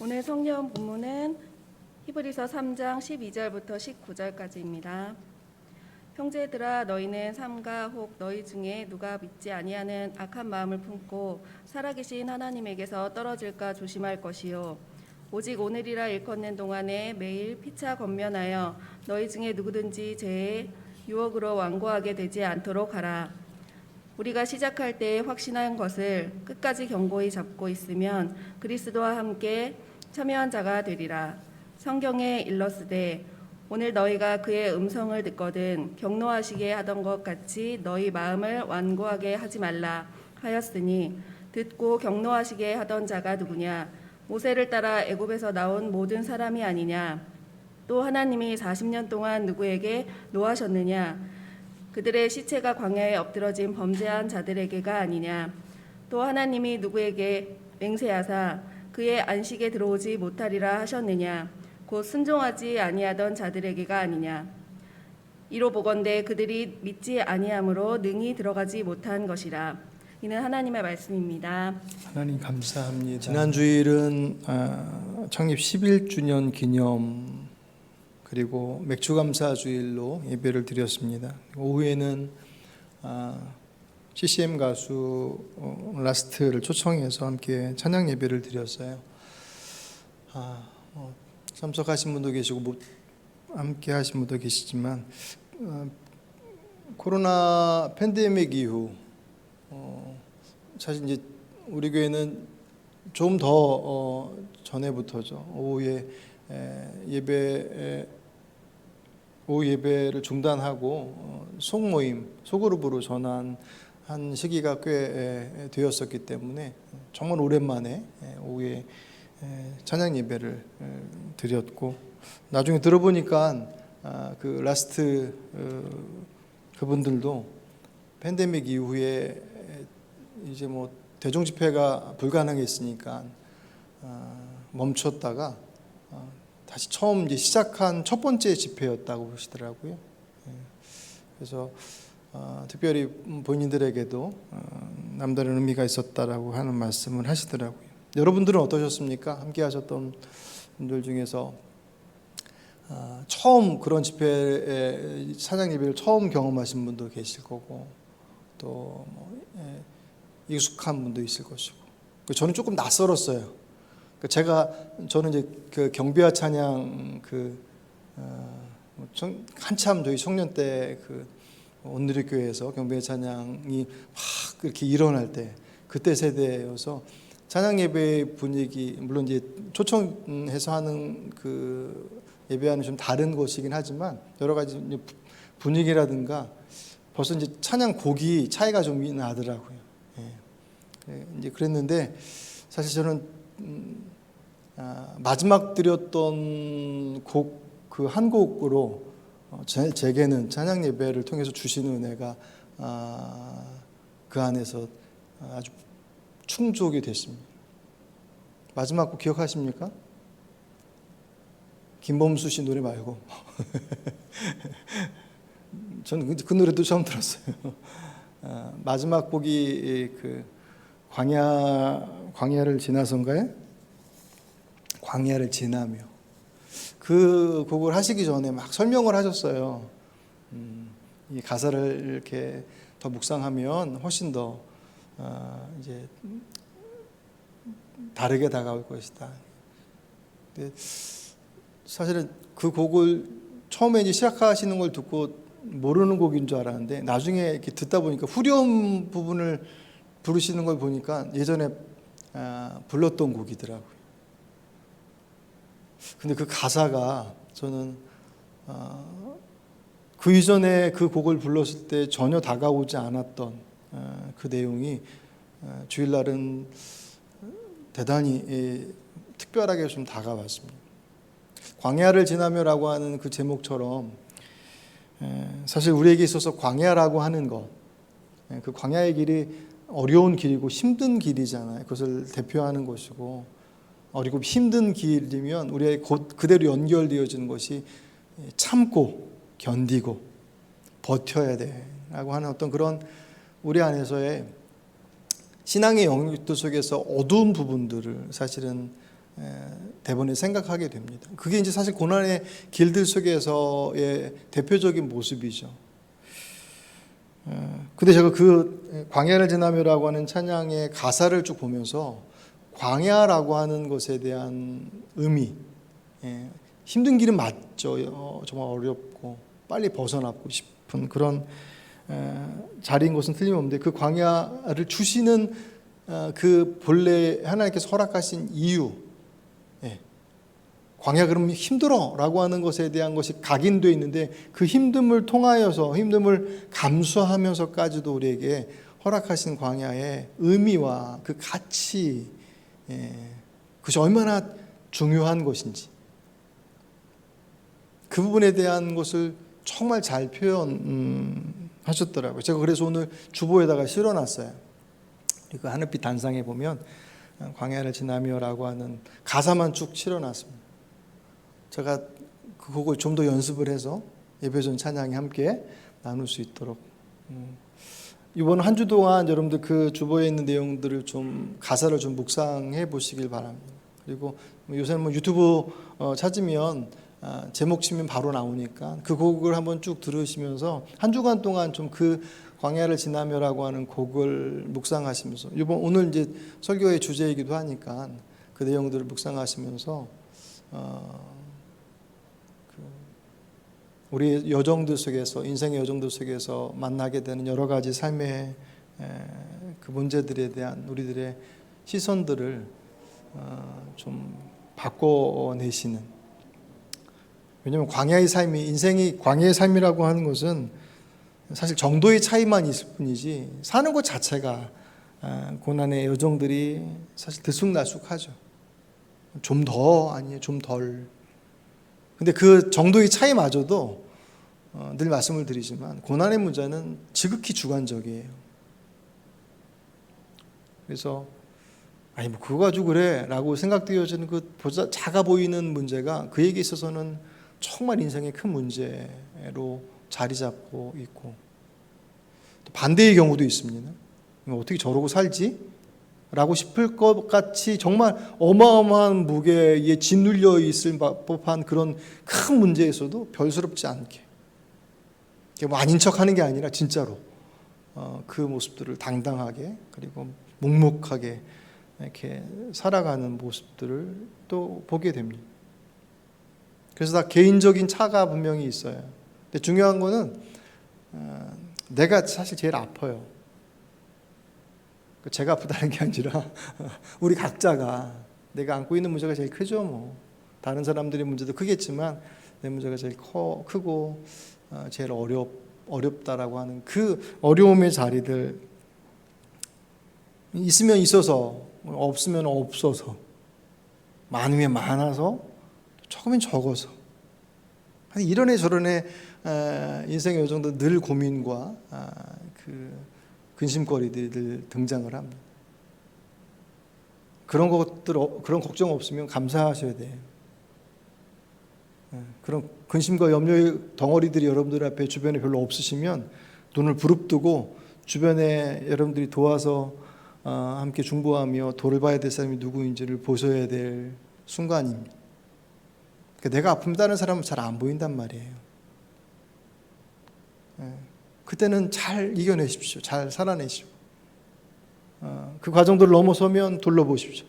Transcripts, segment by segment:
오늘 성경 본문은 히브리서 3장 12절부터 19절까지입니다. 형제들아, 너희는 삼가 혹 너희 중에 누가 믿지 아니하는 악한 마음을 품고 살아계신 하나님에게서 떨어질까 조심할 것이요, 오직 오늘이라 일컫는 동안에 매일 피차 권면하여 너희 중에 누구든지 죄의 유혹으로 완고하게 되지 않도록 하라. 우리가 시작할 때에 확신한 것을 끝까지 견고히 잡고 있으면 그리스도와 함께 참여한 자가 되리라. 성경에 일렀으되 오늘 너희가 그의 음성을 듣거든 경노하시게 하던 것 같이 너희 마음을 완고하게 하지 말라 하였으니, 듣고 경노하시게 하던 자가 누구냐? 모세를 따라 애굽에서 나온 모든 사람이 아니냐? 또 하나님이 40년 동안 누구에게 노하셨느냐? 그들의 시체가 광야에 엎드러진 범죄한 자들에게가 아니냐? 또 하나님이 누구에게 맹세하사 그의 안식에 들어오지 못하리라 하셨느냐? 곧 순종하지 아니하던 자들에게가 아니냐? 이로 보건대 그들이 믿지 아니함으로 능히 들어가지 못한 것이라. 이는 하나님의 말씀입니다. 하나님 감사합니다. 지난 주일은 창립 11주년 기념 그리고 맥주감사 주일로 예배를 드렸습니다. 오후에는 CCM 가수 라스트를 초청해서 함께 찬양 예배를 드렸어요. 참석하신 분도 계시고 못 함께 하신 분도 계시지만 코로나 팬데믹 이후 사실 이제 우리 교회는 좀 더 전에부터죠. 오후 예배를 중단하고 소모임, 소그룹으로 전환한 시기가 꽤 되었었기 때문에 정말 오랜만에 오후에 찬양 예배를 드렸고, 나중에 들어보니까 그 라스트 그분들도 팬데믹 이후에 이제 뭐 대중 집회가 불가능했으니까 멈췄다가 다시 처음 이제 시작한 첫 번째 집회였다고 그러시더라고요. 그래서 특별히 본인들에게도 남다른 의미가 있었다라고 하는 말씀을 하시더라고요. 여러분들은 어떠셨습니까? 함께 하셨던 분들 중에서 처음 그런 집회에 찬양 예배를 처음 경험하신 분도 계실 거고, 또 익숙한 분도 있을 것이고, 저는 조금 낯설었어요. 저는 이제 그 경배와 찬양 한참 저희 청년 때 그 온누리 교회에서 경배와 찬양이 막 이렇게 일어날 때 그때 세대여서 찬양 예배 분위기, 물론 이제 초청해서 하는 그 예배와는 좀 다른 것이긴 하지만 여러 가지 분위기라든가 벌써 이제 찬양 곡이 차이가 좀 나더라고요. 이제 그랬는데 사실 저는 마지막 드렸던 곡 그 한 곡으로 제게는 찬양 예배를 통해서 주시는 은혜가 그 안에서 아주 충족이 됐습니다. 마지막 곡 기억하십니까? 김범수 씨 노래 말고 저는 그 노래도 처음 들었어요. 마지막 곡이 그 광야를 지나서인가요? 광야를 지나며, 그 곡을 하시기 전에 막 설명을 하셨어요. 이 가사를 이렇게 더 묵상하면 훨씬 더 이제 다르게 다가올 것이다. 근데 사실은 그 곡을 처음에 이제 시작하시는 걸 듣고 모르는 곡인 줄 알았는데 나중에 이렇게 듣다 보니까 후렴 부분을 부르시는 걸 보니까 예전에 불렀던 곡이더라고요. 근데 그 가사가 저는 그 이전에 그 곡을 불렀을 때 전혀 다가오지 않았던 그 내용이 주일날은 대단히 특별하게 좀 다가왔습니다. 광야를 지나며라고 하는 그 제목처럼 사실 우리에게 있어서 광야라고 하는 것, 그 광야의 길이 어려운 길이고 힘든 길이잖아요. 그것을 대표하는 것이고, 어리고 힘든 길이면 우리의 곧 그대로 연결되어지는 것이 참고 견디고 버텨야 돼라고 하는 어떤 그런 우리 안에서의 신앙의 영역들 속에서 어두운 부분들을 사실은 대번에 생각하게 됩니다. 그게 이제 사실 고난의 길들 속에서의 대표적인 모습이죠. 근데 제가 그 광야를 지나며라고 하는 찬양의 가사를 쭉 보면서 광야라고 하는 것에 대한 의미, 힘든 길은 맞죠. 정말 어렵고 빨리 벗어나고 싶은 그런 자리인 것은 틀림없는데, 그 광야를 주시는 그 본래 하나님께서 허락하신 이유, 광야 그러면 힘들어라고 하는 것에 대한 것이 각인되어 있는데, 그 힘듦을 통하여서 힘듦을 감수하면서까지도 우리에게 허락하신 광야의 의미와 그 가치, 그것이 얼마나 중요한 것인지, 그 부분에 대한 것을 정말 잘 표현하셨더라고요. 제가 그래서 오늘 주보에다가 실어놨어요. 그 하늘빛 단상에 보면 광야를 지나며라고 하는 가사만 쭉 실어놨습니다. 제가 그 곡을 좀 더 연습을 해서 예배 전 찬양에 함께 나눌 수 있도록, 이번 한 주 동안 여러분들 그 주보에 있는 내용들을 좀 가사를 좀 묵상해 보시길 바랍니다. 그리고 요새는 뭐 유튜브 찾으면 제목 치면 바로 나오니까 그 곡을 한번 쭉 들으시면서 한 주간 동안 좀 그 광야를 지나며라고 하는 곡을 묵상하시면서, 오늘 이제 설교의 주제이기도 하니까 그 내용들을 묵상하시면서 우리 여정들 속에서, 인생의 여정들 속에서 만나게 되는 여러 가지 삶의 그 문제들에 대한 우리들의 시선들을 좀 바꿔내시는, 왜냐하면 광야의 삶이, 인생이 광야의 삶이라고 하는 것은 사실 정도의 차이만 있을 뿐이지 사는 것 자체가 고난의 여정들이 사실 들쑥날쑥하죠. 좀 더 아니에요, 좀 덜. 근데 그 정도의 차이마저도 늘 말씀을 드리지만 고난의 문제는 지극히 주관적이에요. 그래서 아니 뭐 그거 가지고 그래 라고 생각되어지는 그 보다 작아 보이는 문제가 그에게 있어서는 정말 인생의 큰 문제로 자리 잡고 있고, 또 반대의 경우도 있습니다. 어떻게 저러고 살지? 라고 싶을 것 같이 정말 어마어마한 무게에 짓눌려 있을 법한 그런 큰 문제에서도 별스럽지 않게, 뭐 아닌 척하는 게 아니라 진짜로 그 모습들을 당당하게 그리고 묵묵하게 이렇게 살아가는 모습들을 또 보게 됩니다. 그래서 다 개인적인 차가 분명히 있어요. 근데 중요한 거는 내가 사실 제일 아파요. 제가 아프다는 게 아니라 우리 각자가, 내가 안고 있는 문제가 제일 크죠. 뭐 다른 사람들의 문제도 크겠지만 내 문제가 제일 크고 제일 어렵다라고 하는 그 어려움의 자리들, 있으면 있어서 없으면 없어서, 많으면 많아서 적으면 적어서, 이런애 저런애 인생의 요정도 늘 고민과 그 근심거리들이 등장을 합니다. 그런 것들, 그런 걱정 없으면 감사하셔야 돼요. 그런 근심과 염려의 덩어리들이 여러분들 앞에 주변에 별로 없으시면 눈을 부릅뜨고 주변에 여러분들이 도와서 함께 중보하며 돌봐야 될 사람이 누구인지를 보셔야 될 순간입니다. 그러니까 내가 아픔다는 사람은 잘 안 보인단 말이에요. 그때는 잘 이겨내십시오. 잘 살아내시고, 그 과정들을 넘어서면 둘러보십시오.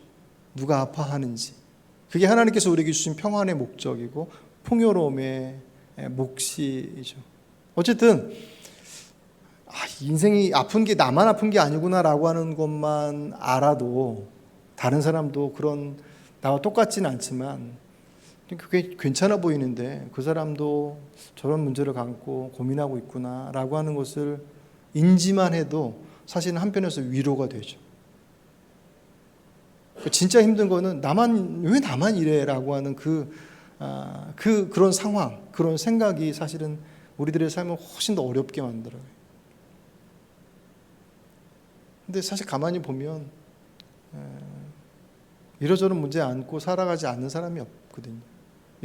누가 아파하는지. 그게 하나님께서 우리에게 주신 평안의 목적이고 풍요로움의 몫이죠. 어쨌든 인생이 아픈 게 나만 아픈 게 아니구나라고 하는 것만 알아도, 다른 사람도 그런 나와 똑같지는 않지만 그게 괜찮아 보이는데 그 사람도 저런 문제를 갖고 고민하고 있구나라고 하는 것을 인지만 해도 사실은 한편에서 위로가 되죠. 진짜 힘든 거는 왜 나만 이래라고 하는 그런 상황, 그런 생각이 사실은 우리들의 삶을 훨씬 더 어렵게 만들어요. 근데 사실 가만히 보면 이러저런 문제 안고 살아가지 않는 사람이 없거든요.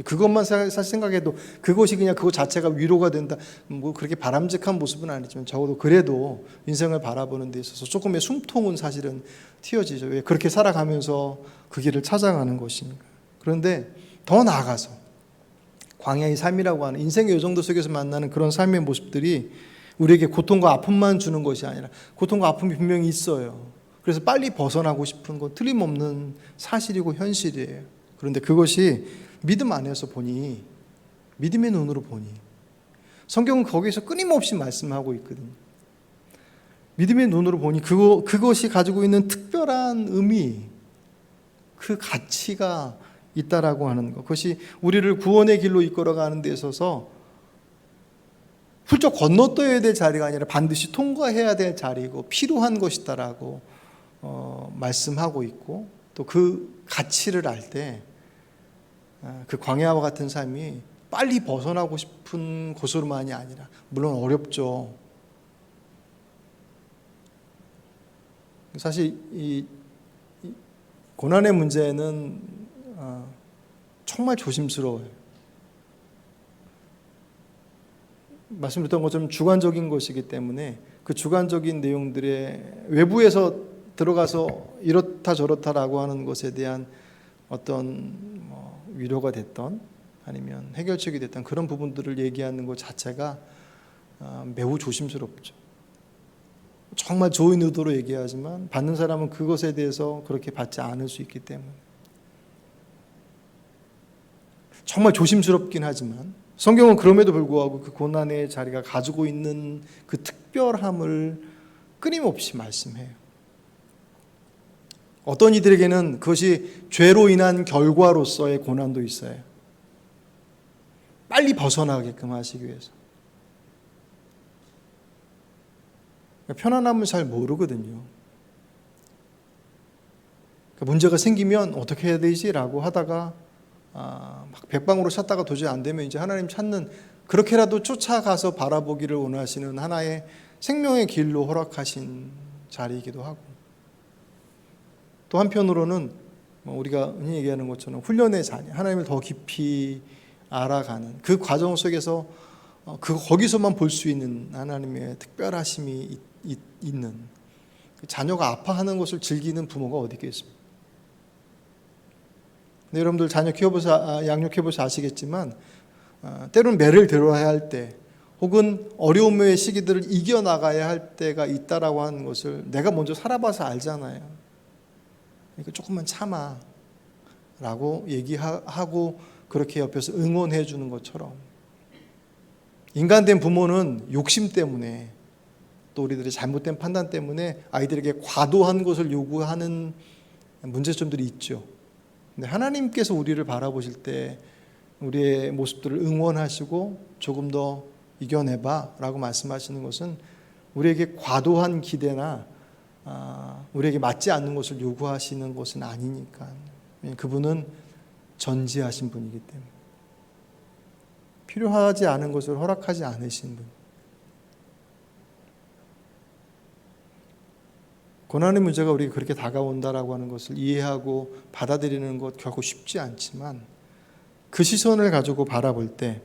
그것만 사실 생각해도 그것이 그냥 그것 자체가 위로가 된다. 뭐 그렇게 바람직한 모습은 아니지만 적어도 그래도 인생을 바라보는 데 있어서 조금의 숨통은 사실은 틔어지죠. 왜 그렇게 살아가면서 그 길을 찾아가는 것이니까. 그런데 더 나아가서 광야의 삶이라고 하는 인생의 요정도 속에서 만나는 그런 삶의 모습들이 우리에게 고통과 아픔만 주는 것이 아니라 고통과 아픔이 분명히 있어요. 그래서 빨리 벗어나고 싶은 건 틀림없는 사실이고 현실이에요. 그런데 그것이 믿음 안에서 보니, 믿음의 눈으로 보니, 성경은 거기에서 끊임없이 말씀하고 있거든요. 믿음의 눈으로 보니 그것이 가지고 있는 특별한 의미, 그 가치가 있다라고 하는 것. 그것이 우리를 구원의 길로 이끌어가는 데 있어서 훌쩍 건너뛰어야 될 자리가 아니라 반드시 통과해야 될 자리이고 필요한 것이다라고 말씀하고 있고, 또 그 가치를 알 때 그 광야와 같은 삶이 빨리 벗어나고 싶은 곳으로만이 아니라, 물론 어렵죠. 사실 이 고난의 문제는 정말 조심스러워요. 말씀드렸던 것처럼 주관적인 것이기 때문에 그 주관적인 내용들의 외부에서 들어가서 이렇다 저렇다라고 하는 것에 대한 어떤 위로가 됐던 아니면 해결책이 됐던 그런 부분들을 얘기하는 것 자체가 매우 조심스럽죠. 정말 좋은 의도로 얘기하지만 받는 사람은 그것에 대해서 그렇게 받지 않을 수 있기 때문에 정말 조심스럽긴 하지만 성경은 그럼에도 불구하고 그 고난의 자리가 가지고 있는 그 특별함을 끊임없이 말씀해요. 어떤 이들에게는 그것이 죄로 인한 결과로서의 고난도 있어요. 빨리 벗어나게끔 하시기 위해서. 편안함을 잘 모르거든요. 문제가 생기면 어떻게 해야 되지라고 하다가 막 백방으로 찾다가 도저히 안 되면 이제 하나님 찾는, 그렇게라도 쫓아가서 바라보기를 원하시는 하나의 생명의 길로 허락하신 자리이기도 하고, 또 한편으로는 우리가 흔히 얘기하는 것처럼 훈련의 자리, 하나님을 더 깊이 알아가는 그 과정 속에서 거기서만 볼 수 있는 하나님의 특별하심이 있는, 자녀가 아파하는 것을 즐기는 부모가 어디 있겠습니까? 근데 여러분들 자녀 키워보셔, 양육해보셔 아시겠지만 때로는 매를 들어야 할 때, 혹은 어려움의 시기들을 이겨나가야 할 때가 있다라고 하는 것을 내가 먼저 살아봐서 알잖아요. 그러니까 조금만 참아 라고 얘기하고 그렇게 옆에서 응원해 주는 것처럼, 인간된 부모는 욕심 때문에, 또 우리들의 잘못된 판단 때문에 아이들에게 과도한 것을 요구하는 문제점들이 있죠. 근데 하나님께서 우리를 바라보실 때 우리의 모습들을 응원하시고 조금 더 이겨내봐 라고 말씀하시는 것은 우리에게 과도한 기대나 우리에게 맞지 않는 것을 요구하시는 것은 아니니까. 그분은 전지하신 분이기 때문에 필요하지 않은 것을 허락하지 않으신 분. 고난의 문제가 우리에게 그렇게 다가온다라고 하는 것을 이해하고 받아들이는 것 결코 쉽지 않지만, 그 시선을 가지고 바라볼 때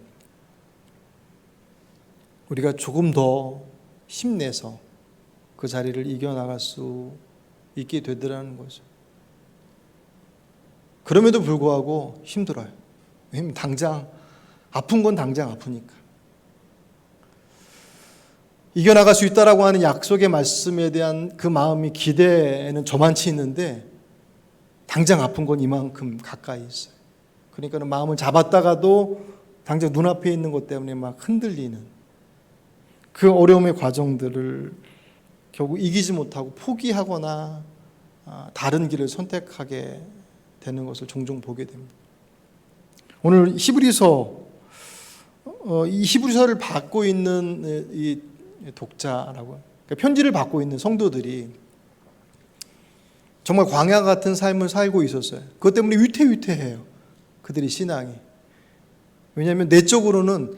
우리가 조금 더 힘내서 그 자리를 이겨나갈 수 있게 되더라는 거죠. 그럼에도 불구하고 힘들어요. 왜냐하면 당장 아픈 건 당장 아프니까. 이겨나갈 수 있다라고 하는 약속의 말씀에 대한 그 마음이, 기대는 저만치 있는데 당장 아픈 건 이만큼 가까이 있어요. 그러니까 마음을 잡았다가도 당장 눈앞에 있는 것 때문에 막 흔들리는 그 어려움의 과정들을 결국 이기지 못하고 포기하거나 다른 길을 선택하게 되는 것을 종종 보게 됩니다. 오늘 히브리서, 이 히브리서를 받고 있는 이 독자라고, 그러니까 편지를 받고 있는 성도들이 정말 광야 같은 삶을 살고 있었어요. 그것 때문에 위태위태해요. 그들의 신앙이. 왜냐하면 내적으로는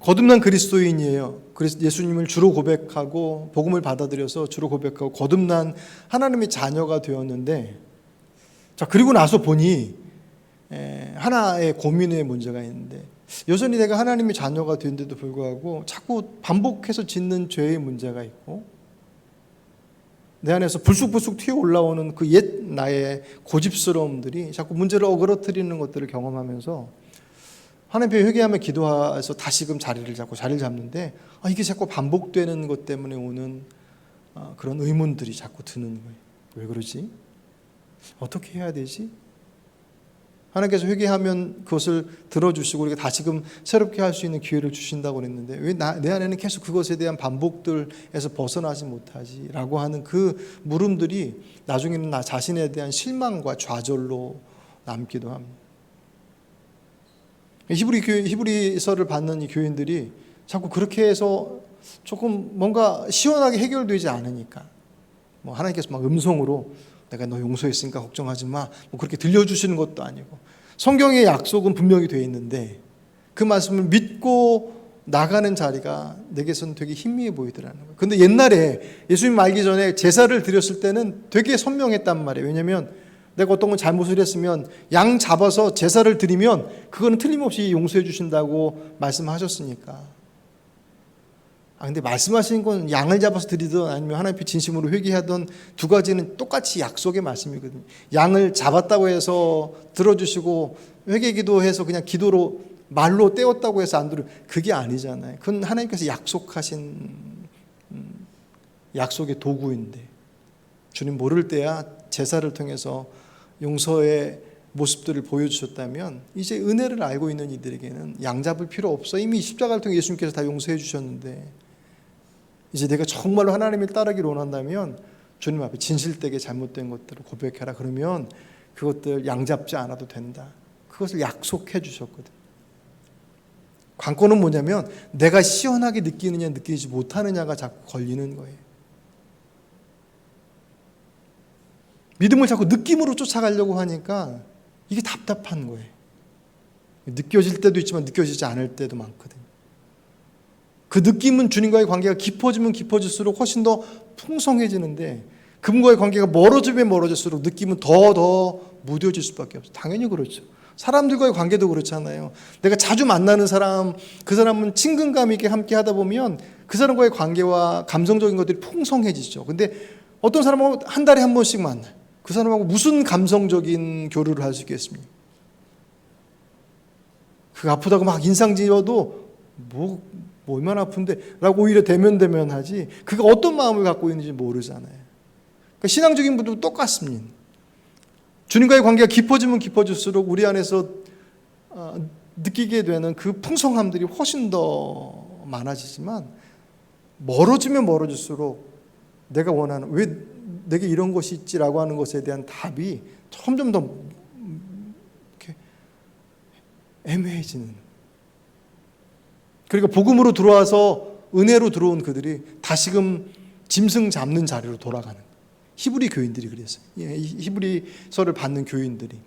거듭난 그리스도인이에요. 그래서 예수님을 주로 고백하고 복음을 받아들여서 주로 고백하고 거듭난 하나님의 자녀가 되었는데, 자, 그리고 나서 보니 하나의 고민의 문제가 있는데, 여전히 내가 하나님의 자녀가 된데도 불구하고 자꾸 반복해서 짓는 죄의 문제가 있고, 내 안에서 불쑥불쑥 튀어 올라오는 그 옛 나의 고집스러움들이 자꾸 문제를 어그러뜨리는 것들을 경험하면서 하나님 앞에 회개하며 기도해서 다시금 자리를 잡는데, 이게 자꾸 반복되는 것 때문에 오는 그런 의문들이 자꾸 드는 거예요. 왜 그러지? 어떻게 해야 되지? 하나님께서 회개하면 그것을 들어주시고 우리가 다시금 새롭게 할 수 있는 기회를 주신다고 그랬는데, 왜 내 안에는 계속 그것에 대한 반복들에서 벗어나지 못하지? 라고 하는 그 물음들이 나중에는 나 자신에 대한 실망과 좌절로 남기도 합니다. 히브리서를 받는 이 교인들이 자꾸 그렇게 해서 조금 뭔가 시원하게 해결되지 않으니까, 하나님께서 막 음성으로 내가 너 용서했으니까 걱정하지 마, 그렇게 들려주시는 것도 아니고, 성경의 약속은 분명히 되어 있는데 그 말씀을 믿고 나가는 자리가 내게서는 되게 희미해 보이더라는 거예요. 근데 옛날에 예수님 알기 전에 제사를 드렸을 때는 되게 선명했단 말이에요. 왜냐하면 내가 어떤 건 잘못을 했으면 양 잡아서 제사를 드리면 그거는 틀림없이 용서해 주신다고 말씀하셨으니까. 근데 말씀하신 건 양을 잡아서 드리든 아니면 하나님 앞에 진심으로 회개하던 두 가지는 똑같이 약속의 말씀이거든요. 양을 잡았다고 해서 들어주시고 회개 기도해서 그냥 기도로 말로 떼었다고 해서 안 들어, 그게 아니잖아요. 그건 하나님께서 약속하신 약속의 도구인데, 주님 모를 때야 제사를 통해서 용서의 모습들을 보여주셨다면 이제 은혜를 알고 있는 이들에게는 양 잡을 필요 없어. 이미 십자가를 통해 예수님께서 다 용서해 주셨는데, 이제 내가 정말로 하나님을 따르기를 원한다면 주님 앞에 진실되게 잘못된 것들을 고백해라. 그러면 그것들 양 잡지 않아도 된다. 그것을 약속해 주셨거든. 관건은 뭐냐면 내가 시원하게 느끼느냐 느끼지 못하느냐가 자꾸 걸리는 거예요. 믿음을 자꾸 느낌으로 쫓아가려고 하니까 이게 답답한 거예요. 느껴질 때도 있지만 느껴지지 않을 때도 많거든요. 그 느낌은 주님과의 관계가 깊어지면 깊어질수록 훨씬 더 풍성해지는데, 그분과의 관계가 멀어지면 멀어질수록 느낌은 더 무뎌질 수밖에 없어요. 당연히 그렇죠. 사람들과의 관계도 그렇잖아요. 내가 자주 만나는 사람, 그 사람은 친근감 있게 함께 하다 보면 그 사람과의 관계와 감성적인 것들이 풍성해지죠. 근데 어떤 사람하고 한 달에 한 번씩 만나요. 그 사람하고 무슨 감성적인 교류를 할 수 있겠습니까? 그 아프다고 막 인상 지어도 뭐 얼마나 아픈데 라고 오히려 대면하지, 그가 어떤 마음을 갖고 있는지 모르잖아요. 그러니까 신앙적인 분도 똑같습니다. 주님과의 관계가 깊어지면 깊어질수록 우리 안에서 느끼게 되는 그 풍성함들이 훨씬 더 많아지지만, 멀어지면 멀어질수록 내가 원하는, 왜 내게 이런 것이 있지라고 하는 것에 대한 답이 점점 더 이렇게 애매해지는. 그러니까 복음으로 들어와서 은혜로 들어온 그들이 다시금 짐승 잡는 자리로 돌아가는 거예요. 히브리 교인들이 그랬어요. 히브리서를 받는 교인들이.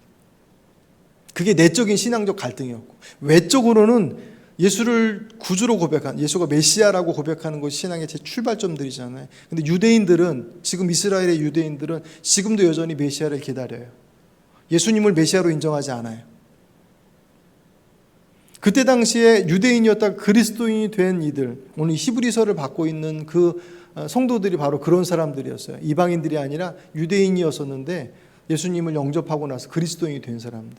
그게 내적인 신앙적 갈등이었고, 외적으로는 예수를 구주로 고백한, 예수가 메시아라고 고백하는 것이 신앙의 제 출발점들이잖아요. 근데 유대인들은, 지금 이스라엘의 유대인들은 지금도 여전히 메시아를 기다려요. 예수님을 메시아로 인정하지 않아요. 그때 당시에 유대인이었다가 그리스도인이 된 이들, 오늘 히브리서를 받고 있는 그 성도들이 바로 그런 사람들이었어요. 이방인들이 아니라 유대인이었었는데 예수님을 영접하고 나서 그리스도인이 된 사람들.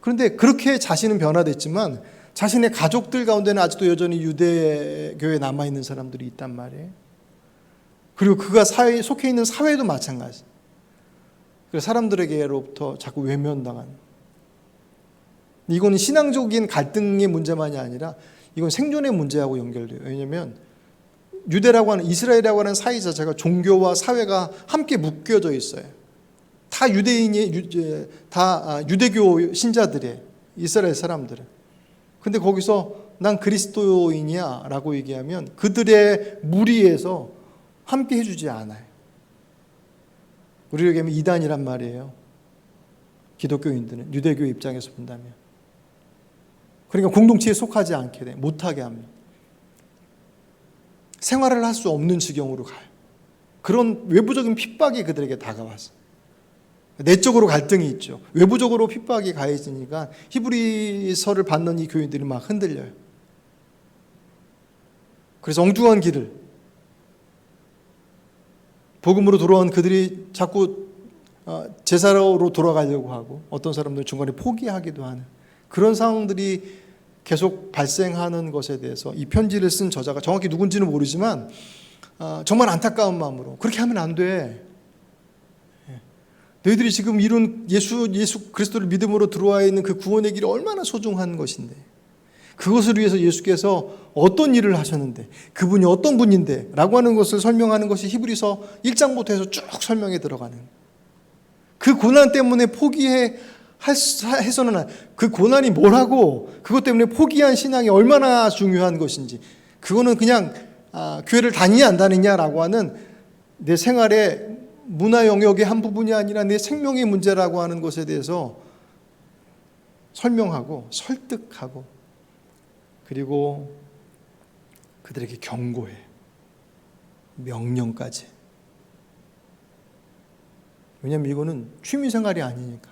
그런데 그렇게 자신은 변화됐지만 자신의 가족들 가운데는 아직도 여전히 유대교회에 남아있는 사람들이 있단 말이에요. 그리고 그가 속해 있는 사회도 마찬가지. 그래서 사람들에게로부터 자꾸 외면당하는. 이거는 신앙적인 갈등의 문제만이 아니라 이건 생존의 문제하고 연결돼요. 왜냐하면 유대라고 하는, 이스라엘이라고 하는 사회 자체가 종교와 사회가 함께 묶여져 있어요. 다 유대교 신자들이에요. 이스라엘 사람들은. 근데 거기서 난 그리스도인이야 라고 얘기하면 그들의 무리에서 함께 해주지 않아요. 우리에게 하면 이단이란 말이에요. 기독교인들은 유대교 입장에서 본다면. 그러니까 공동체에 속하지 않게 돼, 못하게 합니다. 생활을 할 수 없는 지경으로 가요. 그런 외부적인 핍박이 그들에게 다가왔어요. 내적으로 갈등이 있죠. 외부적으로 핍박이 가해지니까 히브리서를 받는 이 교인들이 막 흔들려요. 그래서 엉뚱한 길을, 복음으로 돌아온 그들이 자꾸 제사로 돌아가려고 하고 어떤 사람들은 중간에 포기하기도 하는 그런 상황들이 계속 발생하는 것에 대해서 이 편지를 쓴 저자가 정확히 누군지는 모르지만 정말 안타까운 마음으로 그렇게 하면 안 돼. 너희들이 지금 이룬 예수 그리스도를 믿음으로 들어와 있는 그 구원의 길이 얼마나 소중한 것인데, 그것을 위해서 예수께서 어떤 일을 하셨는데, 그분이 어떤 분인데 라고 하는 것을 설명하는 것이 히브리서 1장부터 해서 쭉 설명에 들어가는, 그 고난 때문에 해서는 그 고난이 뭐라고, 그것 때문에 포기한 신앙이 얼마나 중요한 것인지, 그거는 그냥 교회를 다니냐 안 다니냐라고 하는 내 생활의 문화 영역의 한 부분이 아니라 내 생명의 문제라고 하는 것에 대해서 설명하고 설득하고, 그리고 그들에게 경고해, 명령까지. 왜냐하면 이거는 취미생활이 아니니까,